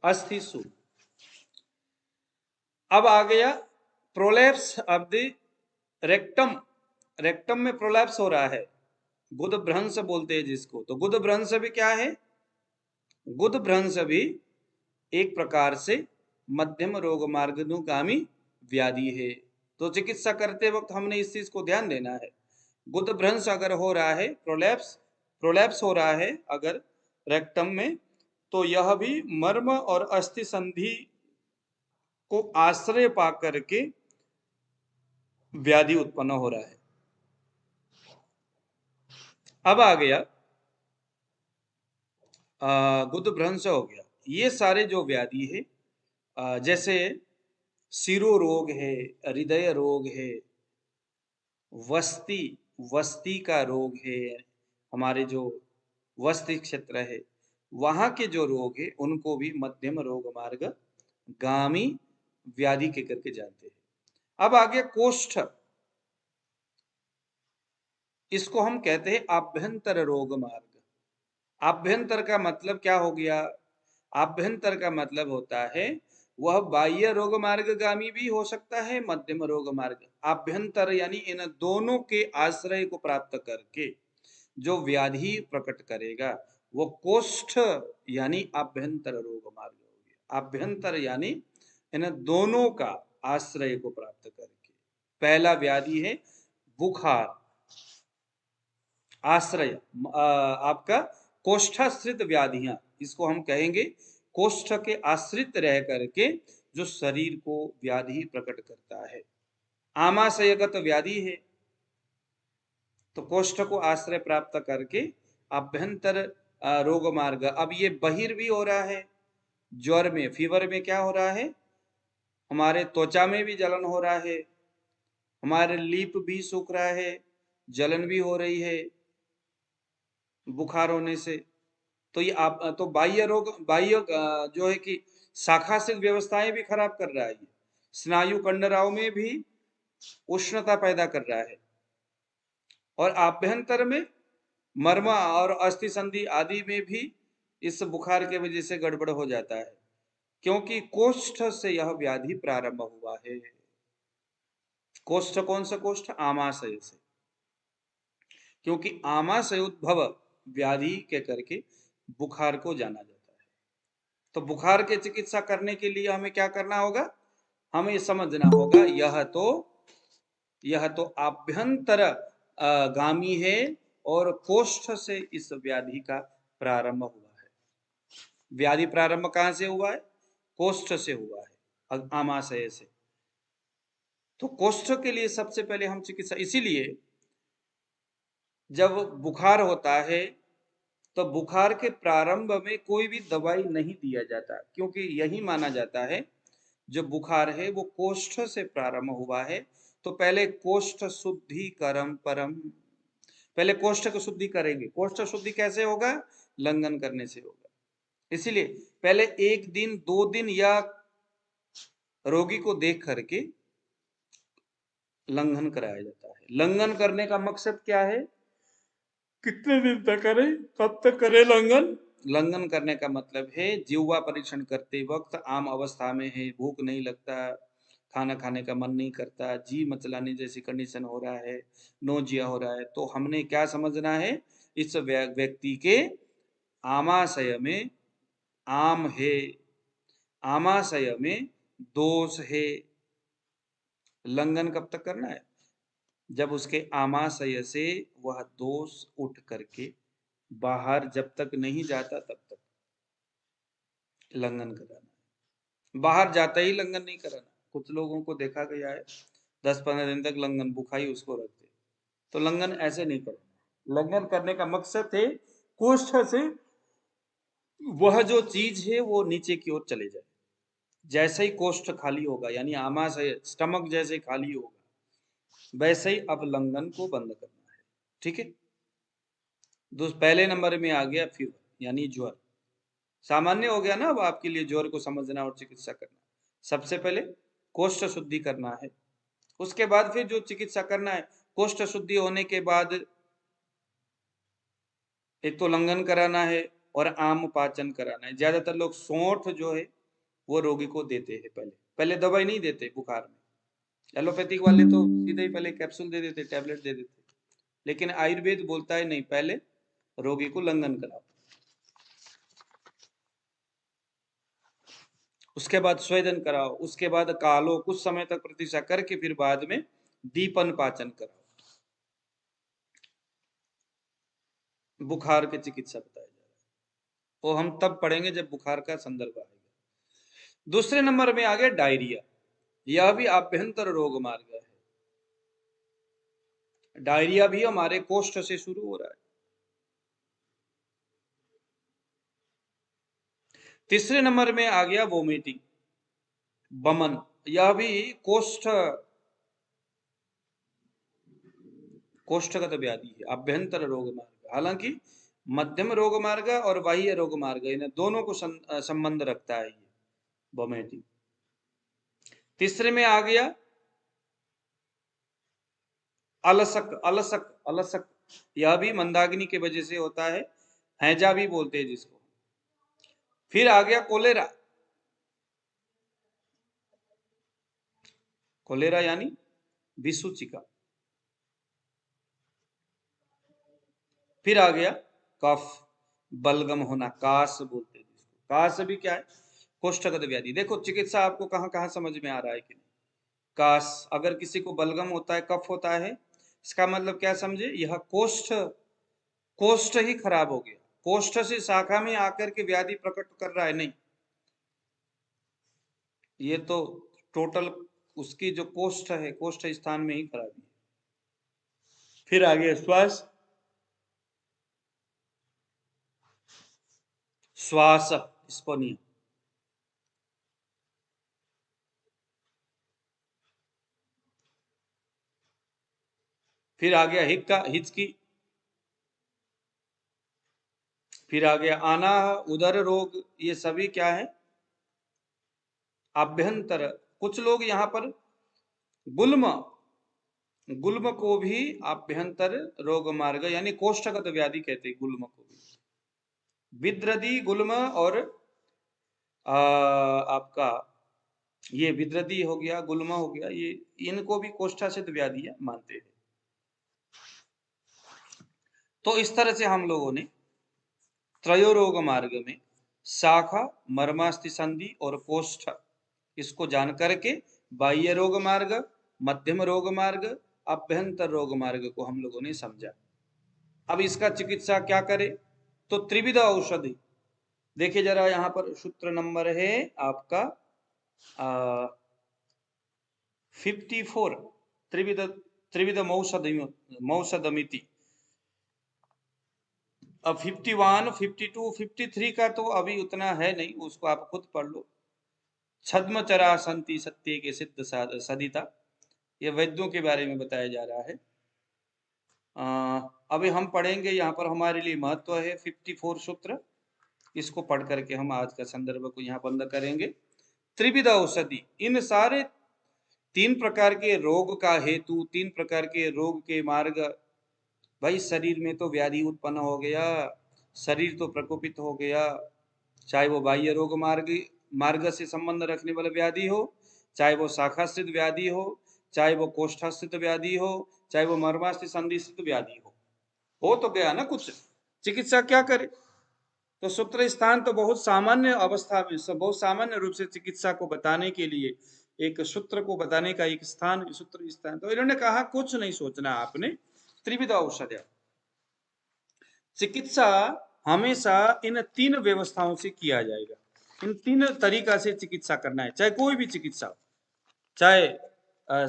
अस्थिशूल। अब आ गया prolapse of the rectum, rectum में प्रोलैप्स हो रहा है, गुद भ्रंश बोलते हैं जिसको। तो गुद भ्रंश भी क्या है? गुद भ्रंश भी एक प्रकार से मध्यम रोग मार्गानुगामी व्याधि है। तो चिकित्सा करते वक्त हमने इस चीज को ध्यान देना है। गुद भ्रंश अगर हो रहा है, प्रोलैप्स हो रहा है अगर रेक्टम में, तो यह भी मर्म और अस्थि संधि को आश्रय पा करके व्याधि उत्पन्न हो रहा है। अब आ गया गुद भ्रंश हो गया। ये सारे जो व्याधि है, जैसे सिरो रोग है, हृदय रोग है, वस्ती का रोग है, हमारे जो वस्ती क्षेत्र है वहां के जो रोग है उनको भी मध्यम रोग मार्ग गामी व्याधि के करके जानते हैं। अब आगे कोष्ठ, इसको हम कहते हैं आभ्यंतर रोग मार्ग। आभ्यंतर का मतलब क्या हो गया? आभ्यंतर का मतलब होता है वह बाह्य रोग मार्गगामी भी हो सकता है, मध्यम रोग मार्ग। आभ्यंतर यानी इन दोनों के आश्रय को प्राप्त करके जो व्याधि प्रकट करेगा वो कोष्ठ यानी आभ्यंतर रोग मार्ग हो गया। आभ्यंतर यानी इन दोनों का आश्रय को प्राप्त करके। पहला व्याधि है बुखार, आश्रय आपका कोष्ठाश्रित व्याधियां, इसको हम कहेंगे कोष्ठ के आश्रित रह करके जो शरीर को व्याधि प्रकट करता है। आमाशयगत व्याधि है तो कोष्ठ को आश्रय प्राप्त करके आभ्यंतर रोग मार्ग। अब ये बहिर भी हो रहा है, ज्वर में, फीवर में क्या हो रहा है, हमारे त्वचा में भी जलन हो रहा है, हमारे लीप भी सूख रहा है, जलन भी हो रही है बुखार होने से। तो ये आप तो बाह्य रोग, बाह्य जो है कि शाखा से व्यवस्थाएं भी खराब कर रहा है। ये स्नायु कंडराओं में भी उष्णता पैदा कर रहा है और आभ्यंतर में मर्म और अस्थि संधि आदि में भी इस बुखार के वजह से गड़बड़ हो जाता है, क्योंकि कोष्ठ से यह व्याधि प्रारंभ हुआ है। कोष्ठ कौन सा कोष्ठ? आमाशय से, क्योंकि आमाशय उद्भव व्याधि के करके बुखार को जाना जाता है। तो बुखार की चिकित्सा करने के लिए हमें क्या करना होगा? हमें समझना होगा यह तो आभ्यंतर गामी है और कोष्ठ से इस व्याधि का प्रारंभ हुआ है। व्याधि प्रारंभ कहां से हुआ है? कोष्ठ से हुआ है, आमाशय से। तो कोष्ठ के लिए सबसे पहले हम चिकित्सा, इसीलिए जब बुखार होता है तो बुखार के प्रारंभ में कोई भी दवाई नहीं दिया जाता, क्योंकि यही माना जाता है जो बुखार है वो कोष्ठ से प्रारंभ हुआ है। तो पहले कोष्ठ शुद्धिकरम परम, पहले कोष्ठ को शुद्धि करेंगे। कोष्ठ शुद्धि कैसे होगा? लंघन करने से होगा। इसीलिए पहले 1 दिन 2 दिन या रोगी को देख करके लंघन कराया जाता है। लंघन करने का मकसद क्या है? कितने दिन तक करे, कब तक करे लंघन? लंघन करने का मतलब है जिह्वा परीक्षण करते वक्त आम अवस्था में है, भूख नहीं लगता, खाना खाने का मन नहीं करता, जी मचलाने जैसी कंडीशन हो रहा है, नोजिया हो रहा है, तो हमने क्या समझना है? इस व्यक्ति के आमाशय में आम है, आमाशय में दोष है। लंघन कब तक करना है? जब उसके आमाशय से वह दोष उठ करके बाहर जब तक नहीं जाता तब तक लंघन कराना है। बाहर जाता ही लंघन नहीं कराना। कुछ लोगों को देखा गया है 10-15 दिन तक लंघन बुखाई उसको रखते, तो लंघन ऐसे नहीं करना। लंघन करने का मकसद है कोष्ठ से वह जो चीज है वो नीचे की ओर चले जाए। जैसे ही कोष्ठ खाली होगा, यानी आमाशय, स्टमक जैसे खाली होगा, वैसे ही अब लंघन को बंद करना है। ठीक है। पहले नंबर में आ गया फीवर यानी ज्वर। सामान्य हो गया ना अब आपके लिए ज्वर को समझना और चिकित्सा करना। सबसे पहले कोष्ठ शुद्धि करना है, उसके बाद फिर जो चिकित्सा करना है, कोष्ठ शुद्धि होने के बाद एक तो लंघन कराना है और आम पाचन कराना है। ज्यादातर लोग सौंठ जो है वो रोगी को देते हैं, पहले दवाई नहीं देते बुखार में। एलोपैथिक वाले तो सीधे ही पहले कैप्सूल दे देते, टैबलेट दे देते, लेकिन आयुर्वेद बोलता है नहीं, पहले रोगी को लंघन कराओ, उसके बाद स्वेदन कराओ, उसके बाद कालो, कुछ समय तक प्रतीक्षा करके फिर बाद में दीपन पाचन कराओ। बुखार की चिकित्सा बताया जा रहा है, वो हम तब पढ़ेंगे जब बुखार का संदर्भ आएगा। दूसरे नंबर में आ गया डायरिया। यह भी आभ्यंतर रोग मार्ग है। डायरिया भी हमारे कोष्ठ से शुरू हो रहा है। तीसरे नंबर में आ गया वोमिटिंग, बमन। यह भी कोष्ठगत व्याधि है, आभ्यंतर रोग मार्ग। हालांकि मध्यम रोग मार्ग और बाह्य रोग मार्ग, इन दोनों को संबंध रखता है ये वोमेटिंग। तीसरे में आ गया अलसक। अलसक अलसक यह भी मंदाग्नि के वजह से होता है, हैजा भी बोलते हैं जिसको। फिर आ गया कोलेरा। कोलेरा यानी विसूचिका। फिर आ गया कफ, बलगम होना, कास बोलते हैं जिसको। कास भी क्या है? कोष्ठगत व्याधि। देखो चिकित्सा आपको कहां कहां समझ में आ रहा है कि नहीं। कास, अगर किसी को बलगम होता है, कफ होता है, इसका मतलब क्या समझे? यह कोष्ठ कोष्ठ ही खराब हो गया, कोष्ठ से शाखा में आकर के व्याधि प्रकट कर रहा है, नहीं, ये तो टोटल उसकी जो कोष्ठ है, कोष्ठ स्थान में ही खराबी है। फिर आ गया श्वास, श्वास स्पोनिया। फिर आ गया हिक्का, हिचकी। फिर आ गया आना, उदर रोग। ये सभी क्या है? आभ्यंतर। कुछ लोग यहाँ पर गुल्म, गुल्म को भी आभ्यंतर रोग मार्ग यानी कोष्ठगत व्याधि कहते हैं गुल्म को भी। विद्रदी, गुल्म और आपका ये विद्रदी हो गया, गुल्म हो गया, ये इनको भी कोष्ठासित व्याधियां मानते हैं। तो इस तरह से हम लोगों ने त्रयोरोग मार्ग में शाखा, मर्मास्थि संधि और कोष्ठ, इसको जान करके बाह्य रोग मार्ग, मध्यम रोग मार्ग, अभ्यंतर रोग मार्ग को हम लोगों ने समझा। अब इसका चिकित्सा क्या करे? तो त्रिविध औषधि। देखिए जरा यहाँ पर सूत्र नंबर है आपका 54, त्रिविध त्रिविध मौषधमिति। अब 51, 52, 53 का तो अभी उतना है नहीं, उसको आप खुद पढ़ लो। छद्म चरा संति सत्य के सिद्ध सदिता, ये वैद्यों के बारे में बताया जा रहा है। अभी हम पढ़ेंगे, यहाँ पर हमारे लिए महत्व है 54 सूत्र, इसको पढ़ करके हम आज का संदर्भ को यहाँ बंद करेंगे। त्रिविध औषधि, इन सारे 3 प्रकार के रोग का हेतु, 3 प्रकार के रोग के मार्ग। भाई शरीर में तो व्याधि उत्पन्न हो गया, शरीर तो प्रकोपित हो गया, चाहे वो बाह्य रोग मार्ग से संबंध रखने वाला व्याधि हो, चाहे वो शाखास्थित व्याधि हो, चाहे वो कोष्ठास्थित व्याधि हो, चाहे वो मर्मास्थित संधिस्थित व्याधि हो तो गया ना कुछ। चिकित्सा क्या करे? तो सूत्र स्थान तो बहुत सामान्य अवस्था में, बहुत सामान्य रूप से चिकित्सा को बताने के लिए एक सूत्र को बताने का एक स्थान, सूत्र स्थान। तो इन्होंने कहा कुछ नहीं सोचना आपने, त्रिविध औषधि। चिकित्सा हमेशा इन 3 व्यवस्थाओं से किया जाएगा, इन 3 तरीका से चिकित्सा करना है, चाहे कोई भी चिकित्सा हो, चाहे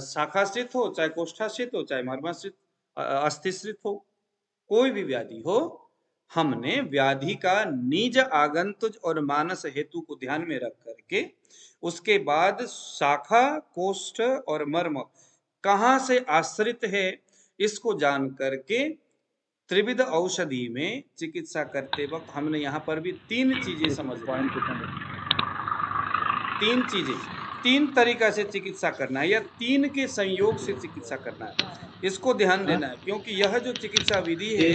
शाखास्थित हो, चाहे कोष्ठास्थित हो, चाहे मर्मास्थित अस्थिस्थित हो, कोई भी व्याधि हो, हमने व्याधि का निज आगंतुज और मानस हेतु को ध्यान में रख करके उसके बाद शाखा, कोष्ठ और मर्म कहाँ से आश्रित है, इसको जान करके त्रिविध औषधि में चिकित्सा करते वक्त हमने यहाँ पर भी 3 चीजें समझना है। 3 चीजें, 3 तरीका से चिकित्सा करना है या 3 के संयोग से चिकित्सा करना है, इसको ध्यान देना है। क्योंकि यह जो चिकित्सा विधि है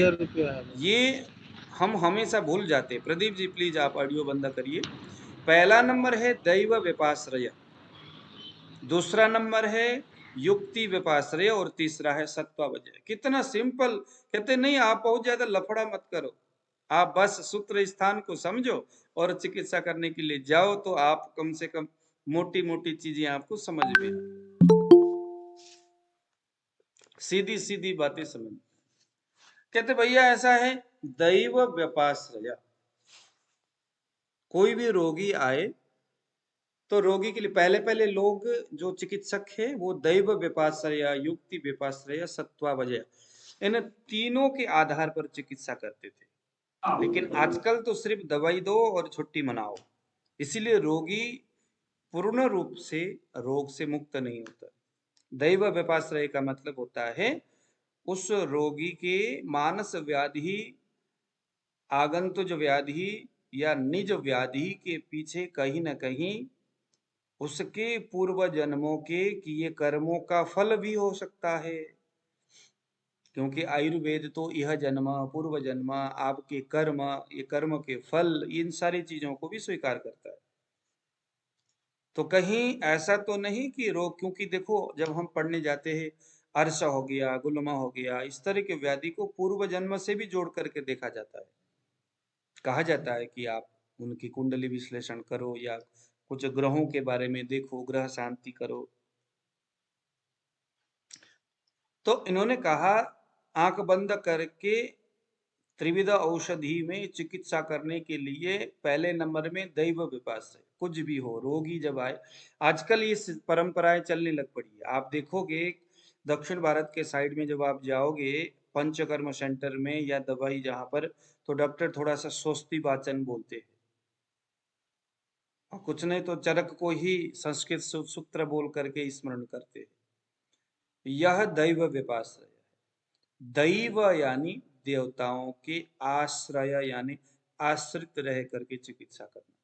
ये हम हमेशा भूल जाते हैं। प्रदीप जी प्लीज आप ऑडियो बंद करिए। पहला नंबर है दैव व्यपाश्रय, दूसरा नंबर है युक्ति व्यपाश्रय और तीसरा है सत्वावजय। कितना सिंपल। कहते नहीं आप बहुत ज्यादा लफड़ा मत करो, आप बस सूत्र स्थान को समझो और चिकित्सा करने के लिए जाओ, तो आप कम से कम मोटी मोटी चीजें आपको समझ में, सीधी सीधी बातें समझ। कहते भैया ऐसा है दैव व्यपाश्रय, कोई भी रोगी आए तो रोगी के लिए पहले पहले लोग जो चिकित्सक है वो दैव व्यपाश्रय, युक्ति व्यपाश्रय, सत्वावजय, इन तीनों के आधार पर चिकित्सा करते थे। लेकिन आजकल तो सिर्फ दवाई दो और छुट्टी मनाओ, इसीलिए रोगी पूर्ण रूप से रोग से मुक्त नहीं होता। दैव व्यपाश्रय का मतलब होता है उस रोगी के मानस व्याधि आगंतुज व्याधि या निज व्याधि के पीछे कहीं न कहीं उसके पूर्व जन्मों के किए कर्मों का फल भी हो सकता है, क्योंकि आयुर्वेद तो यह जन्म, पूर्व जन्म, आपके कर्म, ये कर्म के फल, इन सारी चीजों को भी स्वीकार करता है। तो कहीं ऐसा तो नहीं कि रोग, क्योंकि देखो जब हम पढ़ने जाते हैं अर्श हो गया, गुलमा हो गया, इस तरह के व्याधि को पूर्व जन्म से भी जोड़ करके देखा जाता है। कहा जाता है कि आप उनकी कुंडली विश्लेषण करो या कुछ ग्रहों के बारे में देखो, ग्रह शांति करो। तो इन्होंने कहा आंख बंद करके त्रिविध औषधि में चिकित्सा करने के लिए पहले नंबर में दैव विपास है। कुछ भी हो, रोगी जब आए, आजकल ये परंपराएं चलने लग पड़ी है। आप देखोगे दक्षिण भारत के साइड में जब आप जाओगे पंचकर्म सेंटर में या दवाई जहां पर, तो डॉक्टर थोड़ा सा स्वस्ति वाचन बोलते हैं, और कुछ नहीं तो चरक को ही संस्कृत सूत्र बोल करके स्मरण करते हैं। यह दैव विपास है। दैव यानी देवताओं के आश्रय, यानी आश्रित रह करके चिकित्सा करना,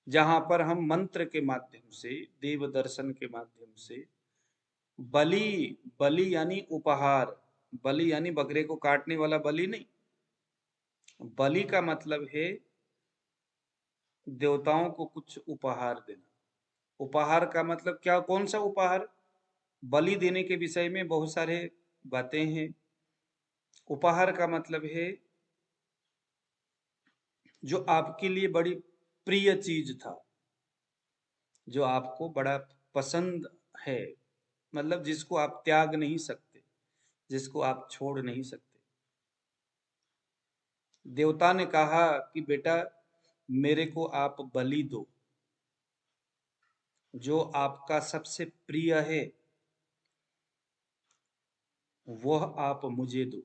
जहां पर हम मंत्र के माध्यम से, देव दर्शन के माध्यम से, बलि, बलि यानी उपहार, बलि यानी बकरे को काटने वाला बलि नहीं, बलि का मतलब है देवताओं को कुछ उपहार देना। उपहार का मतलब क्या, कौन सा उपहार? बलि देने के विषय में बहुत सारे बातें हैं। उपहार का मतलब है जो आपके लिए बड़ी प्रिय चीज था, जो आपको बड़ा पसंद है, मतलब जिसको आप त्याग नहीं सकते, जिसको आप छोड़ नहीं सकते। देवता ने कहा कि बेटा मेरे को आप बलि दो, जो आपका सबसे प्रिय है वह आप मुझे दो।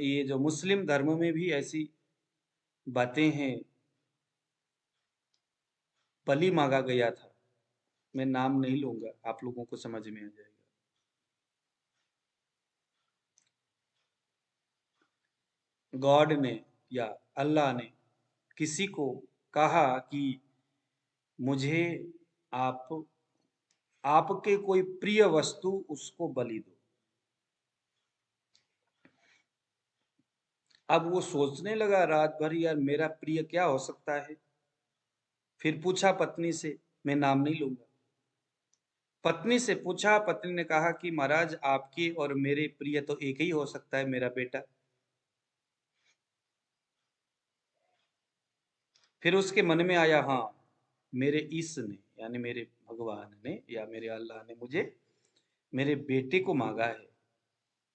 ये जो मुस्लिम धर्म में भी ऐसी बातें हैं, बलि मांगा गया था, मैं नाम नहीं लूंगा, आप लोगों को समझ में आ जाएगा। गॉड ने या अल्लाह ने किसी को कहा कि मुझे आप आपके कोई प्रिय वस्तु, उसको बलि दो। अब वो सोचने लगा रात भर, यार मेरा प्रिय क्या हो सकता है। फिर पूछा पत्नी से, मैं नाम नहीं लूंगा, पत्नी से पूछा, पत्नी ने कहा कि महाराज आपके और मेरे प्रिय तो एक ही हो सकता है, मेरा बेटा। फिर उसके मन में आया, हाँ मेरे ईश ने, यानी मेरे भगवान ने या मेरे अल्लाह ने मुझे मेरे बेटे को मांगा है,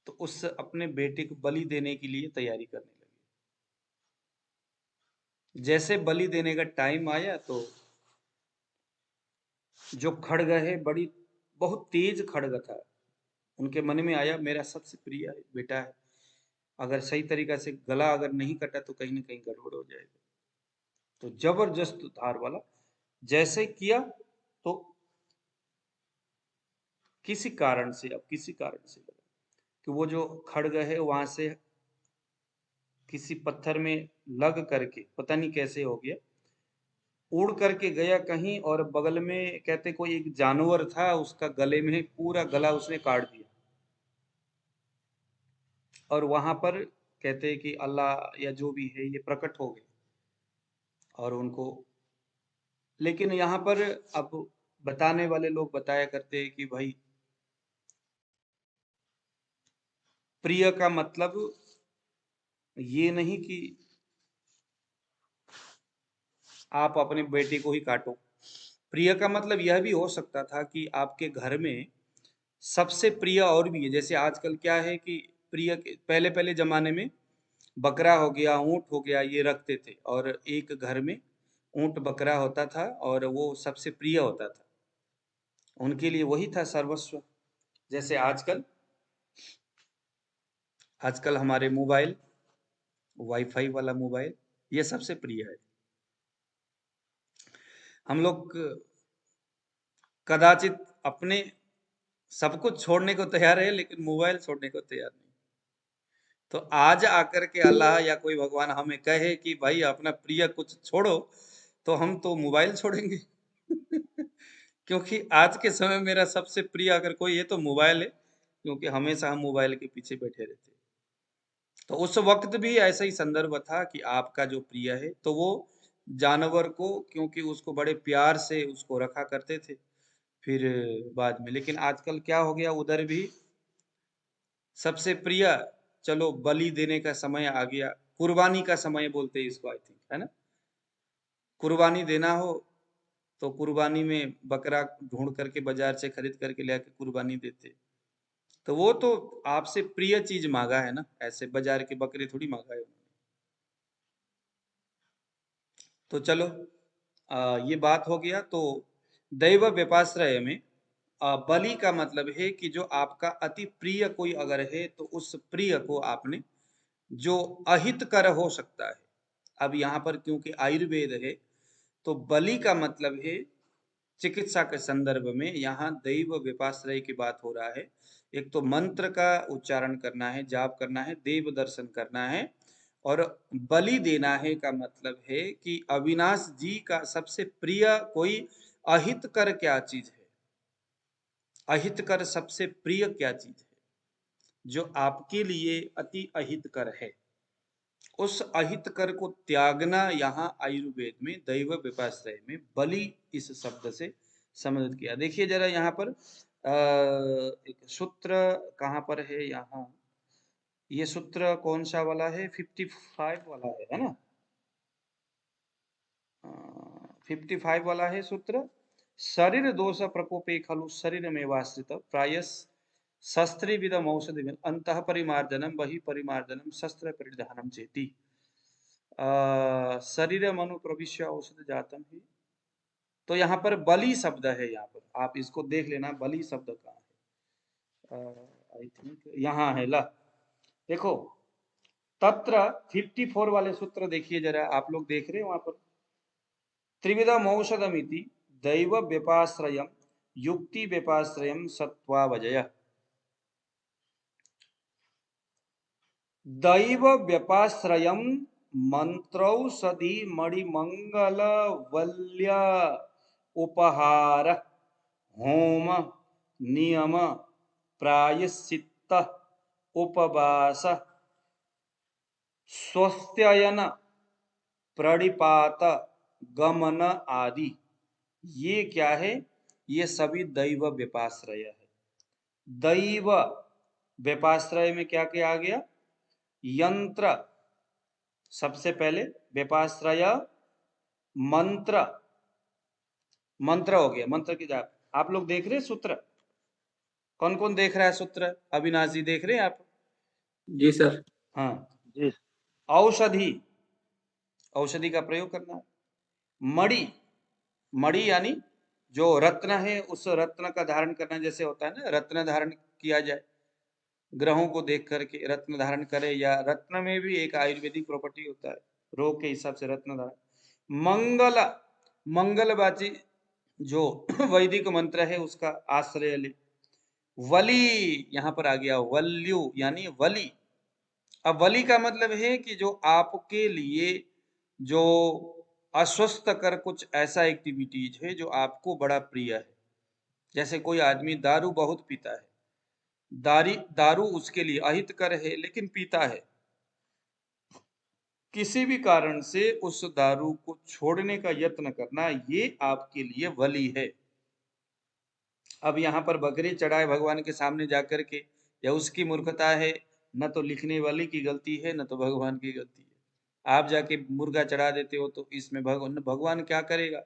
तो उस अपने बेटे को बलि देने के लिए तैयारी करने लगे। जैसे बलि देने का टाइम आया तो जो खड़ग है, बड़ी बहुत तेज खड़ग था, उनके मन में आया मेरा सबसे प्रिय बेटा है, अगर सही तरीका से गला अगर नहीं कटा तो कहीं ना कहीं गड़बड़ हो जाएगा। तो जबरदस्त धार वाला जैसे किया, तो किसी कारण से लगा कि वो जो खड़ग है वहां से किसी पत्थर में लग करके, पता नहीं कैसे हो गया, उड़ करके गया कहीं, और बगल में कहते कोई एक जानवर था, उसका गले में पूरा गला उसने काट दिया। और वहां पर कहते हैं कि अल्लाह या जो भी है ये प्रकट हो गए और उनको, लेकिन यहाँ पर अब बताने वाले लोग बताया करते हैं कि भाई प्रिय का मतलब ये नहीं कि आप अपने बेटे को ही काटो। प्रिय का मतलब यह भी हो सकता था कि आपके घर में सबसे प्रिय और भी है। जैसे आजकल क्या है कि प्रिय पहले पहले जमाने में बकरा हो गया, ऊंट हो गया, ये रखते थे, और एक घर में ऊंट बकरा होता था और वो सबसे प्रिय होता था, उनके लिए वही था सर्वस्व। जैसे आजकल आजकल हमारे मोबाइल, वाईफाई वाला मोबाइल, ये सबसे प्रिय है। हम लोग कदाचित अपने सब कुछ छोड़ने को तैयार है, लेकिन मोबाइल छोड़ने को तैयार नहीं। तो आज आकर के अल्लाह या कोई भगवान हमें कहे कि भाई अपना प्रिय कुछ छोड़ो, तो हम तो मोबाइल छोड़ेंगे। क्योंकि आज के समय मेरा सबसे प्रिय अगर कोई है तो मोबाइल है, क्योंकि हमेशा हम मोबाइल के पीछे बैठे रहते हैं। तो उस वक्त भी ऐसा ही संदर्भ था कि आपका जो प्रिय है, तो वो जानवर को, क्योंकि उसको बड़े प्यार से उसको रखा करते थे फिर बाद में। लेकिन आजकल क्या हो गया, उधर भी सबसे प्रिय, चलो बलि देने का समय आ गया, कुर्बानी का समय बोलते हैं इसको, आई थिंक, है ना। कुर्बानी देना हो तो कुर्बानी में बकरा ढूंढ करके बाजार से खरीद करके ले आके कुर्बानी देते। तो वो तो आपसे प्रिय चीज मांगा है ना, ऐसे बाजार के बकरे थोड़ी मांगा है उन्होंने। तो चलो ये बात हो गया। तो दैव व्यपाश्रय में बलि का मतलब है कि जो आपका अति प्रिय कोई अगर है, तो उस प्रिय को आपने, जो अहितकर हो सकता है। अब यहाँ पर क्योंकि आयुर्वेद है, तो बलि का मतलब है चिकित्सा के संदर्भ में, यहाँ दैव व्यपाश्रय की बात हो रहा है। एक तो मंत्र का उच्चारण करना है, जाप करना है, देव दर्शन करना है, और बलि देना है का मतलब है कि अविनाश जी का सबसे प्रिय कोई अहितकर क्या चीज है, अहितकर सबसे प्रिय क्या चीज है, जो आपके लिए अति अहितकर है, उस अहितकर को त्यागना यहाँ आयुर्वेद में दैव व्यपाश्रय में बलि इस शब्द से संबोधित किया। देखिए जरा यहाँ पर एक सूत्र कहाँ पर है, यहाँ ये सूत्र कौन सा वाला है, 55 वाला है ना, 55 वाला है सूत्र। शरीर दोष प्रकोपे खलु शरीर में वाश्रित प्रायस शस्त्रिविदम औषधिविद अंतः परिमार्जनम बहि परिमार्जनम शस्त्र परिधानम चेति शरीर मनु प्रविश्य औषध जातम ही। तो यहाँ पर बलि शब्द है, यहाँ पर आप इसको देख लेना, बलि शब्द कहाँ है, आई थिंक यहाँ है। ला देखो, तत्र 54 वाले सूत्र देखिए जरा, आप लोग देख रहे हैं वहां पर, त्रिविधम औषधमिति दैव व्यपाश्रयम युक्ति व्यपाश्रयम सत्वावजय। दैव व्यपाश्रयम मंत्रौषधि मणिमंगल वल्य उपहार होम नियम प्रायश्चित्त उपवास स्वस्थयन प्रणिपात गमन आदि, ये क्या है, ये सभी दैव व्यपाश्रय है। दैव व्यपाश्रय में क्या क्या आ गया, यंत्र सबसे पहले, व्यपाश्रय मंत्र, मंत्र हो गया, मंत्र की जाप। आप लोग देख रहे हैं सूत्र, कौन कौन देख रहा है सूत्र, अविनाश जी देख रहे हैं आप? जी सर। हाँ, जी औषधि, औषधि का प्रयोग करना है। मणि, मणि यानी जो रत्न है, उस रत्न का धारण करना, जैसे होता है ना रत्न धारण किया जाए, ग्रहों को देख करके रत्न धारण करे, या रत्न में भी एक आयुर्वेदिक प्रॉपर्टी होता है, रोग के हिसाब से रत्न धारण। मंगल, मंगलवाची जो वैदिक मंत्र है उसका आश्रय ले। वली, यहाँ पर आ गया वल्यु यानी वली। अब वली का मतलब है कि जो आपके लिए जो अस्वस्थ कर कुछ ऐसा एक्टिविटीज है जो आपको बड़ा प्रिय है। जैसे कोई आदमी दारू बहुत पीता है, दारू उसके लिए अहितकर है लेकिन पीता है, किसी भी कारण से उस दारू को छोड़ने का यत्न करना, ये आपके लिए वली है। अब यहाँ पर बकरी चढ़ाए भगवान के सामने जाकर के, या उसकी मूर्खता है, न तो लिखने वाले की गलती है न तो भगवान की गलती है। आप जाके मुर्गा चढ़ा देते हो तो इसमें भगवान क्या करेगा,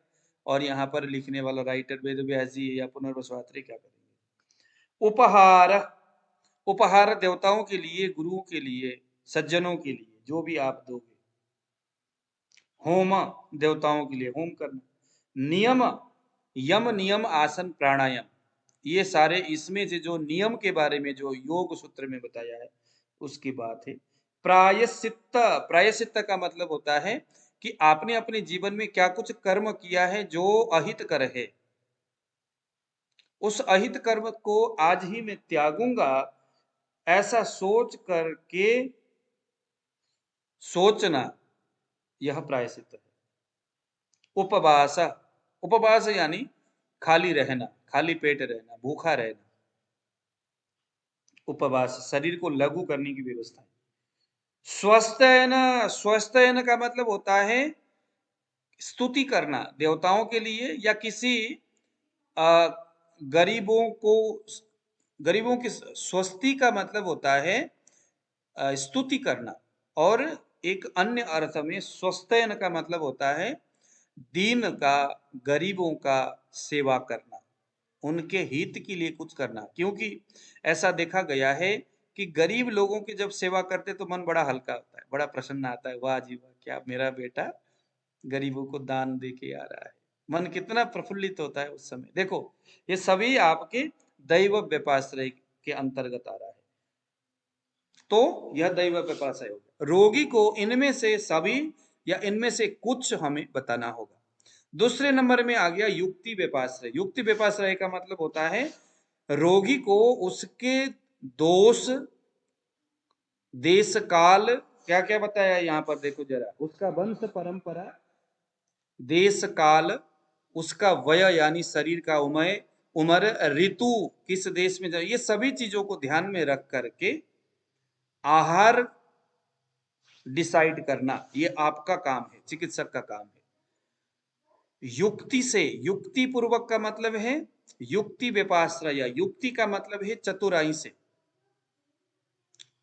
और यहाँ पर लिखने वाला राइटर वेद व्यास जी या पुनर्वसु क्या करेंगे। उपहार, उपहार देवताओं के लिए, गुरुओं के लिए, सज्जनों के लिए जो भी आप दोगे। होम, देवताओं के लिए होम करना। नियम, यम नियम आसन प्राणायाम, ये सारे इसमें से जो नियम के बारे में जो योग सूत्र में बताया है उसकी बात है। प्रायश्चित्त, प्रायश्चित्त का मतलब होता है कि आपने अपने जीवन में क्या कुछ कर्म किया है जो अहितकर है, उस अहित कर्म को आज ही मैं त्यागूंगा, ऐसा सोच करके सोचना, यह प्रायश्चित है। उपवास, उपवास यानी खाली रहना, खाली पेट रहना, भूखा रहना। उपवास शरीर को लघु करने की व्यवस्था है। स्वस्थयन, स्वस्थयन का मतलब होता है स्तुति करना देवताओं के लिए या किसी अ, गरीबों को, गरीबों की स्वस्ति का मतलब होता है स्तुति करना। और एक अन्य अर्थ में स्वस्थयन का मतलब होता है दीन का, गरीबों का सेवा करना, उनके हित के लिए कुछ करना। क्योंकि ऐसा देखा गया है कि गरीब लोगों की जब सेवा करते तो मन बड़ा हल्का होता है, बड़ा प्रसन्न आता है, वाह जी वाह, क्या मेरा बेटा गरीबों को दान दे के आ रहा है। मन कितना प्रफुल्लित होता है उस समय। देखो ये सभी आपके दैव व्यपाश्रय के अंतर्गत आ रहा है। तो यह दैव व्यपाश्रय हो गया। रोगी को इनमें से सभी या इनमें से कुछ हमें बताना होगा। दूसरे नंबर में आ गया युक्ति व्यपाश्रय। युक्ति व्यपाश्रय का मतलब होता है रोगी को उसके दोष, देश काल, क्या क्या बताया यहाँ पर देखो जरा, उसका वंश परंपरा, देश काल, उसका वय यानी शरीर का उम्र, ऋतु किस देश में जाए, ये सभी चीजों को ध्यान में रख करके आहार डिसाइड करना, ये आपका काम है, चिकित्सक का काम है। युक्ति से, युक्ति पूर्वक का मतलब है युक्ति व्यपाश्रय। युक्ति का मतलब है चतुराई से,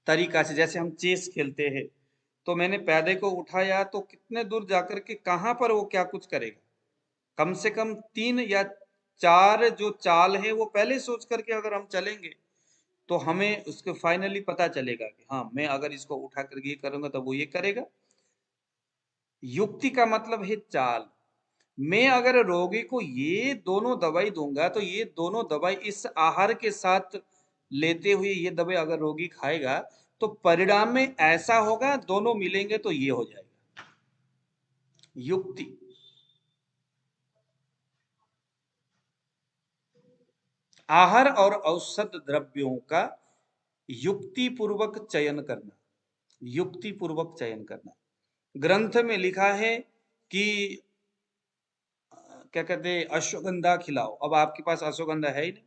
तरीका से। जैसे हम चेस खेलते हैं तो मैंने पैदे को उठाया तो कितने दूर जाकर के कहां पर वो क्या कुछ करेगा, कम से कम 3 या 4 जो चाल है वो पहले सोच करके अगर हम चलेंगे तो हमें उसको फाइनली पता चलेगा कि हाँ मैं अगर इसको उठा करके ये करूंगा तो वो ये करेगा। युक्ति का मतलब है चाल। मैं अगर रोगी को ये दोनों दवाई दूंगा तो ये दोनों दवाई इस आहार के साथ लेते हुए ये दवाई अगर रोगी खाएगा तो परिणाम में ऐसा होगा, दोनों मिलेंगे तो ये हो जाएगा। युक्ति। आहार और औषध द्रव्यों का युक्ति पूर्वक चयन करना, युक्ति पूर्वक चयन करना। ग्रंथ में लिखा है कि क्या कहते हैं, अश्वगंधा खिलाओ। अब आपके पास अश्वगंधा है ही नहीं।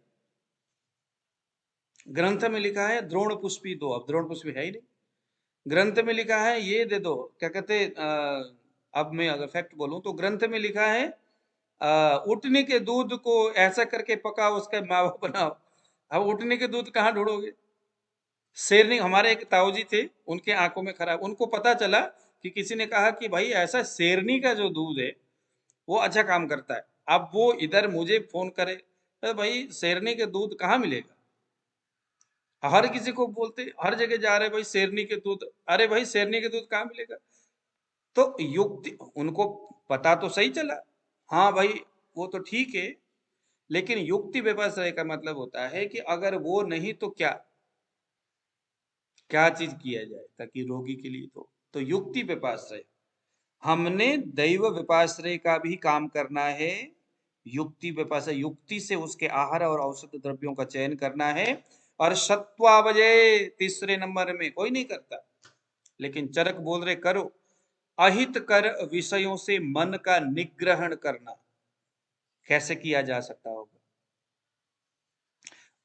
ग्रंथ में लिखा है द्रोण पुष्पी दो, अब द्रोण पुष्पी है ही नहीं। ग्रंथ में लिखा है ये दे दो, क्या कहते अब मैं अगर फैक्ट बोलूं तो ग्रंथ में लिखा है उठने के दूध को ऐसा करके पकाओ उसका मावा बनाओ। अब उठने के दूध कहाँ ढूंढोगे। शेरनी, हमारे एक ताऊजी थे, उनके आंखों में खराब, उनको पता चला कि किसी ने कहा कि भाई ऐसा शेरनी का जो दूध है वो अच्छा काम करता है। अब वो इधर मुझे फोन करे, तो भाई शेरनी के दूध कहाँ मिलेगा। हर किसी को बोलते, हर जगह जा रहे भाई शेरनी के दूध, अरे भाई शेरनी के दूध कहाँ मिलेगा। तो युक्ति, उनको पता तो सही चला, हाँ भाई वो तो ठीक है, लेकिन युक्ति व्यवसाय का मतलब होता है कि अगर वो नहीं तो क्या क्या चीज किया जाए ताकि रोगी के लिए तो युक्ति व्यपाश्रय। हमने दैव व्यपाश्रय का भी काम करना है। युक्ति व्यपाश्रय, युक्ति से उसके आहार और औषध द्रव्यों का चयन करना है। और सत्वावजय तीसरे नंबर में कोई नहीं करता, लेकिन चरक बोल रहे करो। अहित कर विषयों से मन का निग्रहण करना, कैसे किया जा सकता होगा।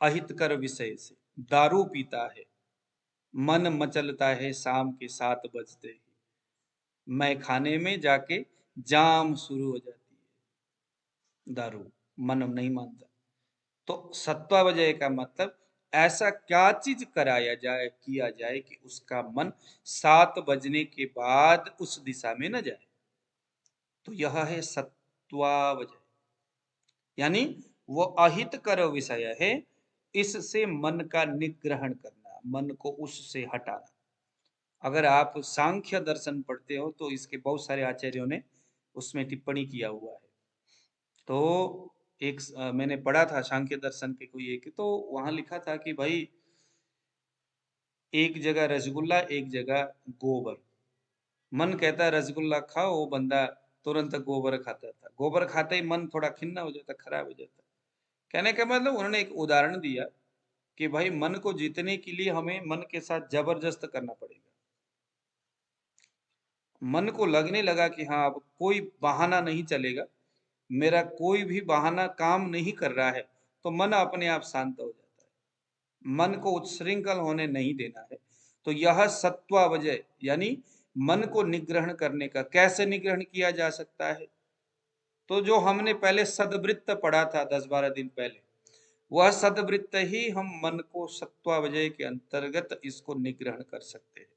अहित कर विषय से, दारू पीता है, मन मचलता है शाम के 7 बजते ही, मैं खाने में जाके जाम शुरू हो जाती है, दारू, मन नहीं मानता। तो सत्वावजय का मतलब ऐसा क्या चीज कराया जाए, किया जाए कि उसका मन 7 बजने के बाद उस दिशा में न जाए, तो यह है सत्वावजय। यानी वो अहित कर विषय है, इससे मन का निग्रहण करना, मन को उससे हटाना। अगर आप सांख्य दर्शन पढ़ते हो तो इसके बहुत सारे आचार्यों ने उसमें टिप्पणी किया हुआ है। तो एक मैंने पढ़ा था सांख्य दर्शन के कोई एक, तो वहां लिखा था कि भाई एक जगह रसगुल्ला एक जगह गोबर, मन कहता है रसगुल्ला खाओ, वो बंदा तुरंत गोबर खाता था। गोबर खाते ही मन थोड़ा खिन्ना हो जाता, खराब हो जाता। कहने का मतलब उन्होंने एक उदाहरण दिया कि भाई मन को जीतने के लिए हमें मन के साथ जबरदस्त करना पड़ेगा। मन को लगने लगा कि हाँ अब कोई बहाना नहीं चलेगा, मेरा कोई भी बहाना काम नहीं कर रहा है, तो मन अपने आप शांत हो जाता है। मन को उच्छृंखल होने नहीं देना है। तो यह सत्वावजय यानी मन को निग्रहण करने का कैसे निग्रहण किया जा सकता है? तो जो हमने पहले सदवृत्त पढ़ा था 10-12 दिन पहले, वह सदवृत्त ही हम मन को सत्वावजय के अंतर्गत इसको निग्रहण कर सकते हैं।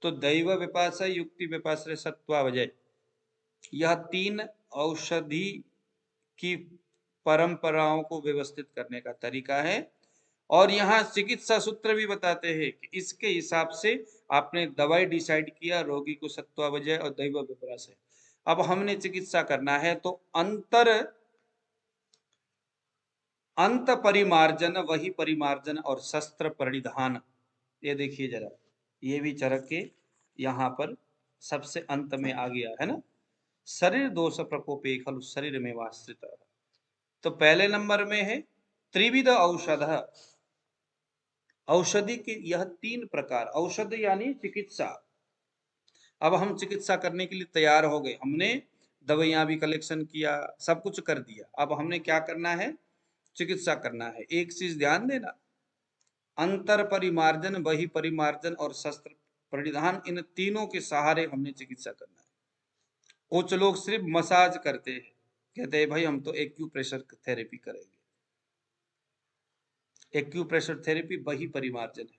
तो दैव विपाशय, युक्ति विपाशय, सत्वावजय, यह 3 औषधि की परंपराओं को व्यवस्थित करने का तरीका है। और यहाँ चिकित्सा सूत्र भी बताते हैं कि इसके हिसाब से आपने दवाई डिसाइड किया, रोगी को सत्वावजय और दैव विपाशय। अब हमने चिकित्सा करना है तो अंत परिमार्जन, वही परिमार्जन और शस्त्र परिधान। ये देखिए जरा, ये भी चरक के यहाँ पर सबसे अंत में आ गया है ना। शरीर दोष प्रकोपे खलु शरीर में वाश्रित। तो पहले नंबर में है त्रिविध औषध। औषधि के यह 3 प्रकार, औषध यानी चिकित्सा। अब हम चिकित्सा करने के लिए तैयार हो गए, हमने दवाइयां भी कलेक्शन किया, सब कुछ कर दिया। अब हमने क्या करना है? चिकित्सा करना है। एक चीज ध्यान देना, अंतर परिमार्जन, वही परिमार्जन और शस्त्र परिधान, इन तीनों के सहारे हमने चिकित्सा करना है। कुछ लोग सिर्फ मसाज करते हैं, कहते हैं भाई हम तो एक्यूप्रेशर थेरेपी करेंगे। एक्यूप्रेशर थेरेपी वही परिमार्जन है।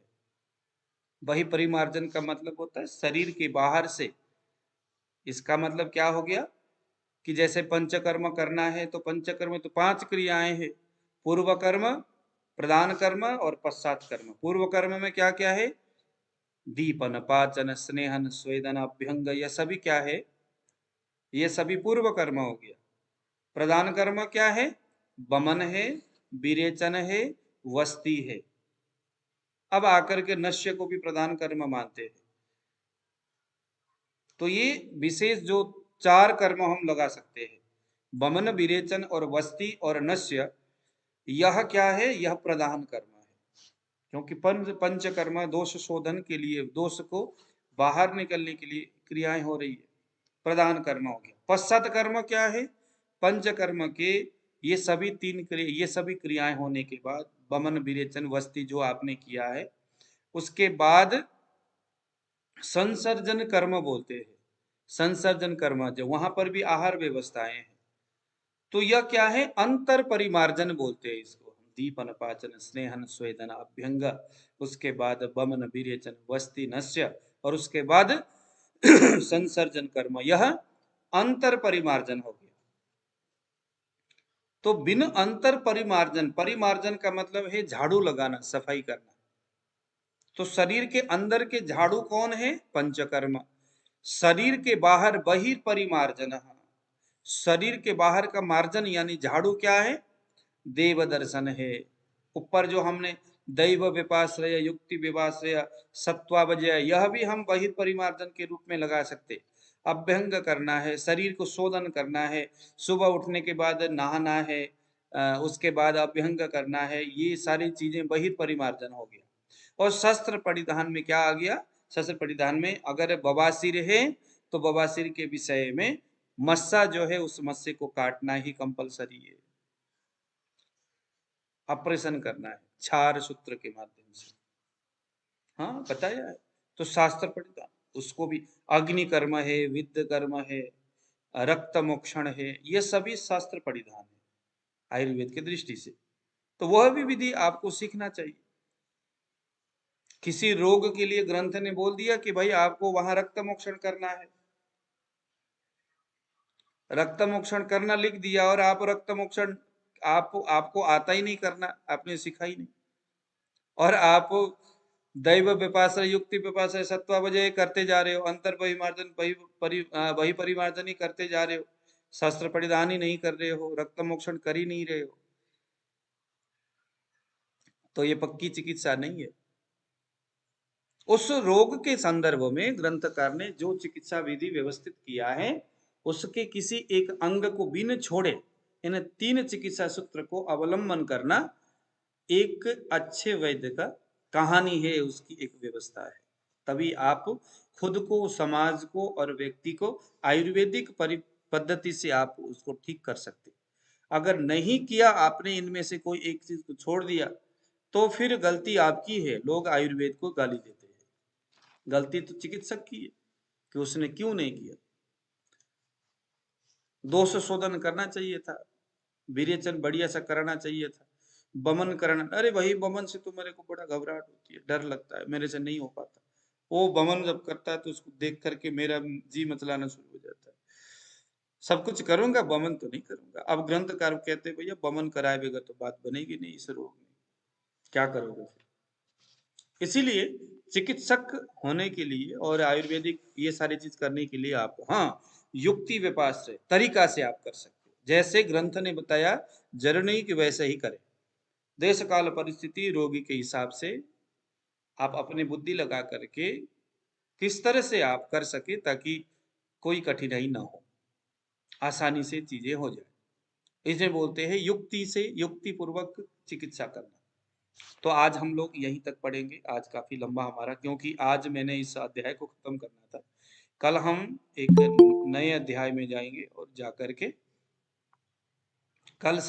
वही परिमार्जन का मतलब होता है शरीर के बाहर से। इसका मतलब क्या हो गया कि जैसे पंचकर्म करना है तो पंचकर्म तो 5 क्रियाएं हैं, पूर्व कर्म, प्रधान कर्म और पश्चात कर्म। पूर्व कर्म में क्या क्या है? दीपन, पाचन, स्नेहन, स्वेदन, अभ्यंग, यह सभी क्या है? ये सभी पूर्व कर्म हो गया। प्रधान कर्म क्या है? वमन है, विरेचन है, वस्ती है। अब आकर के नश्य को भी प्रधान कर्म मानते हैं। तो ये विशेष जो 4 कर्म हम लगा सकते हैं, वमन, विरेचन और वस्ती और नश्य, यह क्या है? यह प्रधान कर्म है। क्योंकि पंचकर्म दोष शोधन के लिए, दोष को बाहर निकलने के लिए क्रियाएं हो रही है, प्रधान कर्म हो गया। पश्चात कर्म क्या है? पंचकर्म के ये सभी 3 क्रिया, ये सभी क्रियाएं होने के बाद, वमन, विरेचन, वस्ती जो आपने किया है, उसके बाद संसर्जन कर्म बोलते हैं। संसर्जन कर्म, जो वहां पर भी आहार व्यवस्थाएं हैं। तो यह क्या है? अंतर परिमार्जन बोलते हैं इसको। दीपन, पाचन, स्नेहन, स्वेदन, अभ्यंग, उसके बाद वमन, विरेचन, वस्ती, नश्य और उसके बाद संसर्जन कर्म, यह अंतर परिमार्जन हो गया। तो बिन अंतर परिमार्जन, परिमार्जन का मतलब है झाड़ू लगाना, सफाई करना। तो शरीर के अंदर के झाड़ू कौन है? पंचकर्म। शरीर के बाहर बहिर्परिमार्जन, शरीर के बाहर का मार्जन यानी झाड़ू क्या है? देव दर्शन है। ऊपर जो हमने दैव विपाश्रय, युक्ति विपाश्रय, सत्वावजय, यह भी हम बहिर्परिमार्जन के रूप में लगा सकते। अभ्यंग करना है, शरीर को शोधन करना है, सुबह उठने के बाद नहाना है, उसके बाद अभ्यंग करना है, ये सारी चीजें बहिर्परिमार्जन हो गया। और शस्त्र परिधान में क्या आ गया? शस्त्र परिधान में अगर बवासीर है तो बवासीर के विषय में मस्सा जो है उस मस्से को काटना ही कंपलसरी है, ऑपरेशन करना है क्षार सूत्र के माध्यम से। हाँ बताया है। तो शास्त्र परिधान, उसको भी अग्नि कर्म है, विद्ध कर्म है, रक्त मोक्षण है, ये सभी शास्त्र परिधान है आयुर्वेद की दृष्टि से। तो वह भी विधि आपको सीखना चाहिए। किसी रोग के लिए ग्रंथ ने बोल दिया कि भाई आपको वहां रक्त मोक्षण करना है, रक्त मोक्षण करना लिख दिया और आप रक्त मोक्षण आपको आता ही नहीं करना, आपने सीखा ही नहीं, और आप दैव विपाशय, युक्ति विपाशय, सत्वावजय करते जा रहे हो, अंतर परिमार्जन, वही परिमार्जन ही करते जा रहे हो, शास्त्र परिधान ही नहीं कर रहे हो, रक्त मोक्षण कर ही नहीं रहे हो, तो ये पक्की चिकित्सा नहीं है। उस रोग के संदर्भ में ग्रंथकार ने जो चिकित्सा विधि व्यवस्थित किया है, उसके किसी एक अंग को बिन छोड़े इन 3 चिकित्सा सूत्र को अवलंबन करना एक अच्छे वैद्य का कहानी है, उसकी एक व्यवस्था है। तभी आप खुद को, समाज को और व्यक्ति को आयुर्वेदिक पद्धति से आप उसको ठीक कर सकते। अगर नहीं किया आपने, इनमें से कोई एक चीज को छोड़ दिया, तो फिर गलती आपकी है। लोग आयुर्वेद को गाली देते हैं, गलती तो चिकित्सक की है कि उसने क्यों नहीं किया। दोष शोधन करना चाहिए था, विरेचन बढ़िया सा कराना चाहिए था, बमन कराना। अरे वही बमन से तो मेरे को बड़ा घबराहट होती है, डर लगता है, मेरे से नहीं हो पाता। वो बमन जब करता है तो उसको देख करके मेरा जी मचलाना शुरू हो जाता है। सब कुछ करूंगा, बमन तो नहीं करूंगा। अब ग्रंथकार कहते हैं भैया बमन कराए बगैर तो बात बनेगी नहीं इस रोग में, क्या करोगे फिर। इसीलिए चिकित्सक होने के लिए और आयुर्वेदिक ये सारी चीज करने के लिए आप, हाँ, युक्ति व्यापार से, तरीका से आप कर सकते हो। जैसे ग्रंथ ने बताया, जरूर नहीं कि वैसे ही करें। देश काल परिस्थिति रोगी के हिसाब से आप अपनी बुद्धि लगा करके किस तरह से आप कर सके ताकि कोई कठिनाई ना हो, आसानी से चीजें हो जाए। इसे बोलते हैं युक्ति से, युक्ति पूर्वक चिकित्सा करना। तो आज हम लोग यहीं तक पढ़ेंगे। आज काफी लंबा हमारा, क्योंकि आज मैंने इस अध्याय को खत्म करना था। कल हम एक नए अध्याय में जाएंगे और जाकर के कल से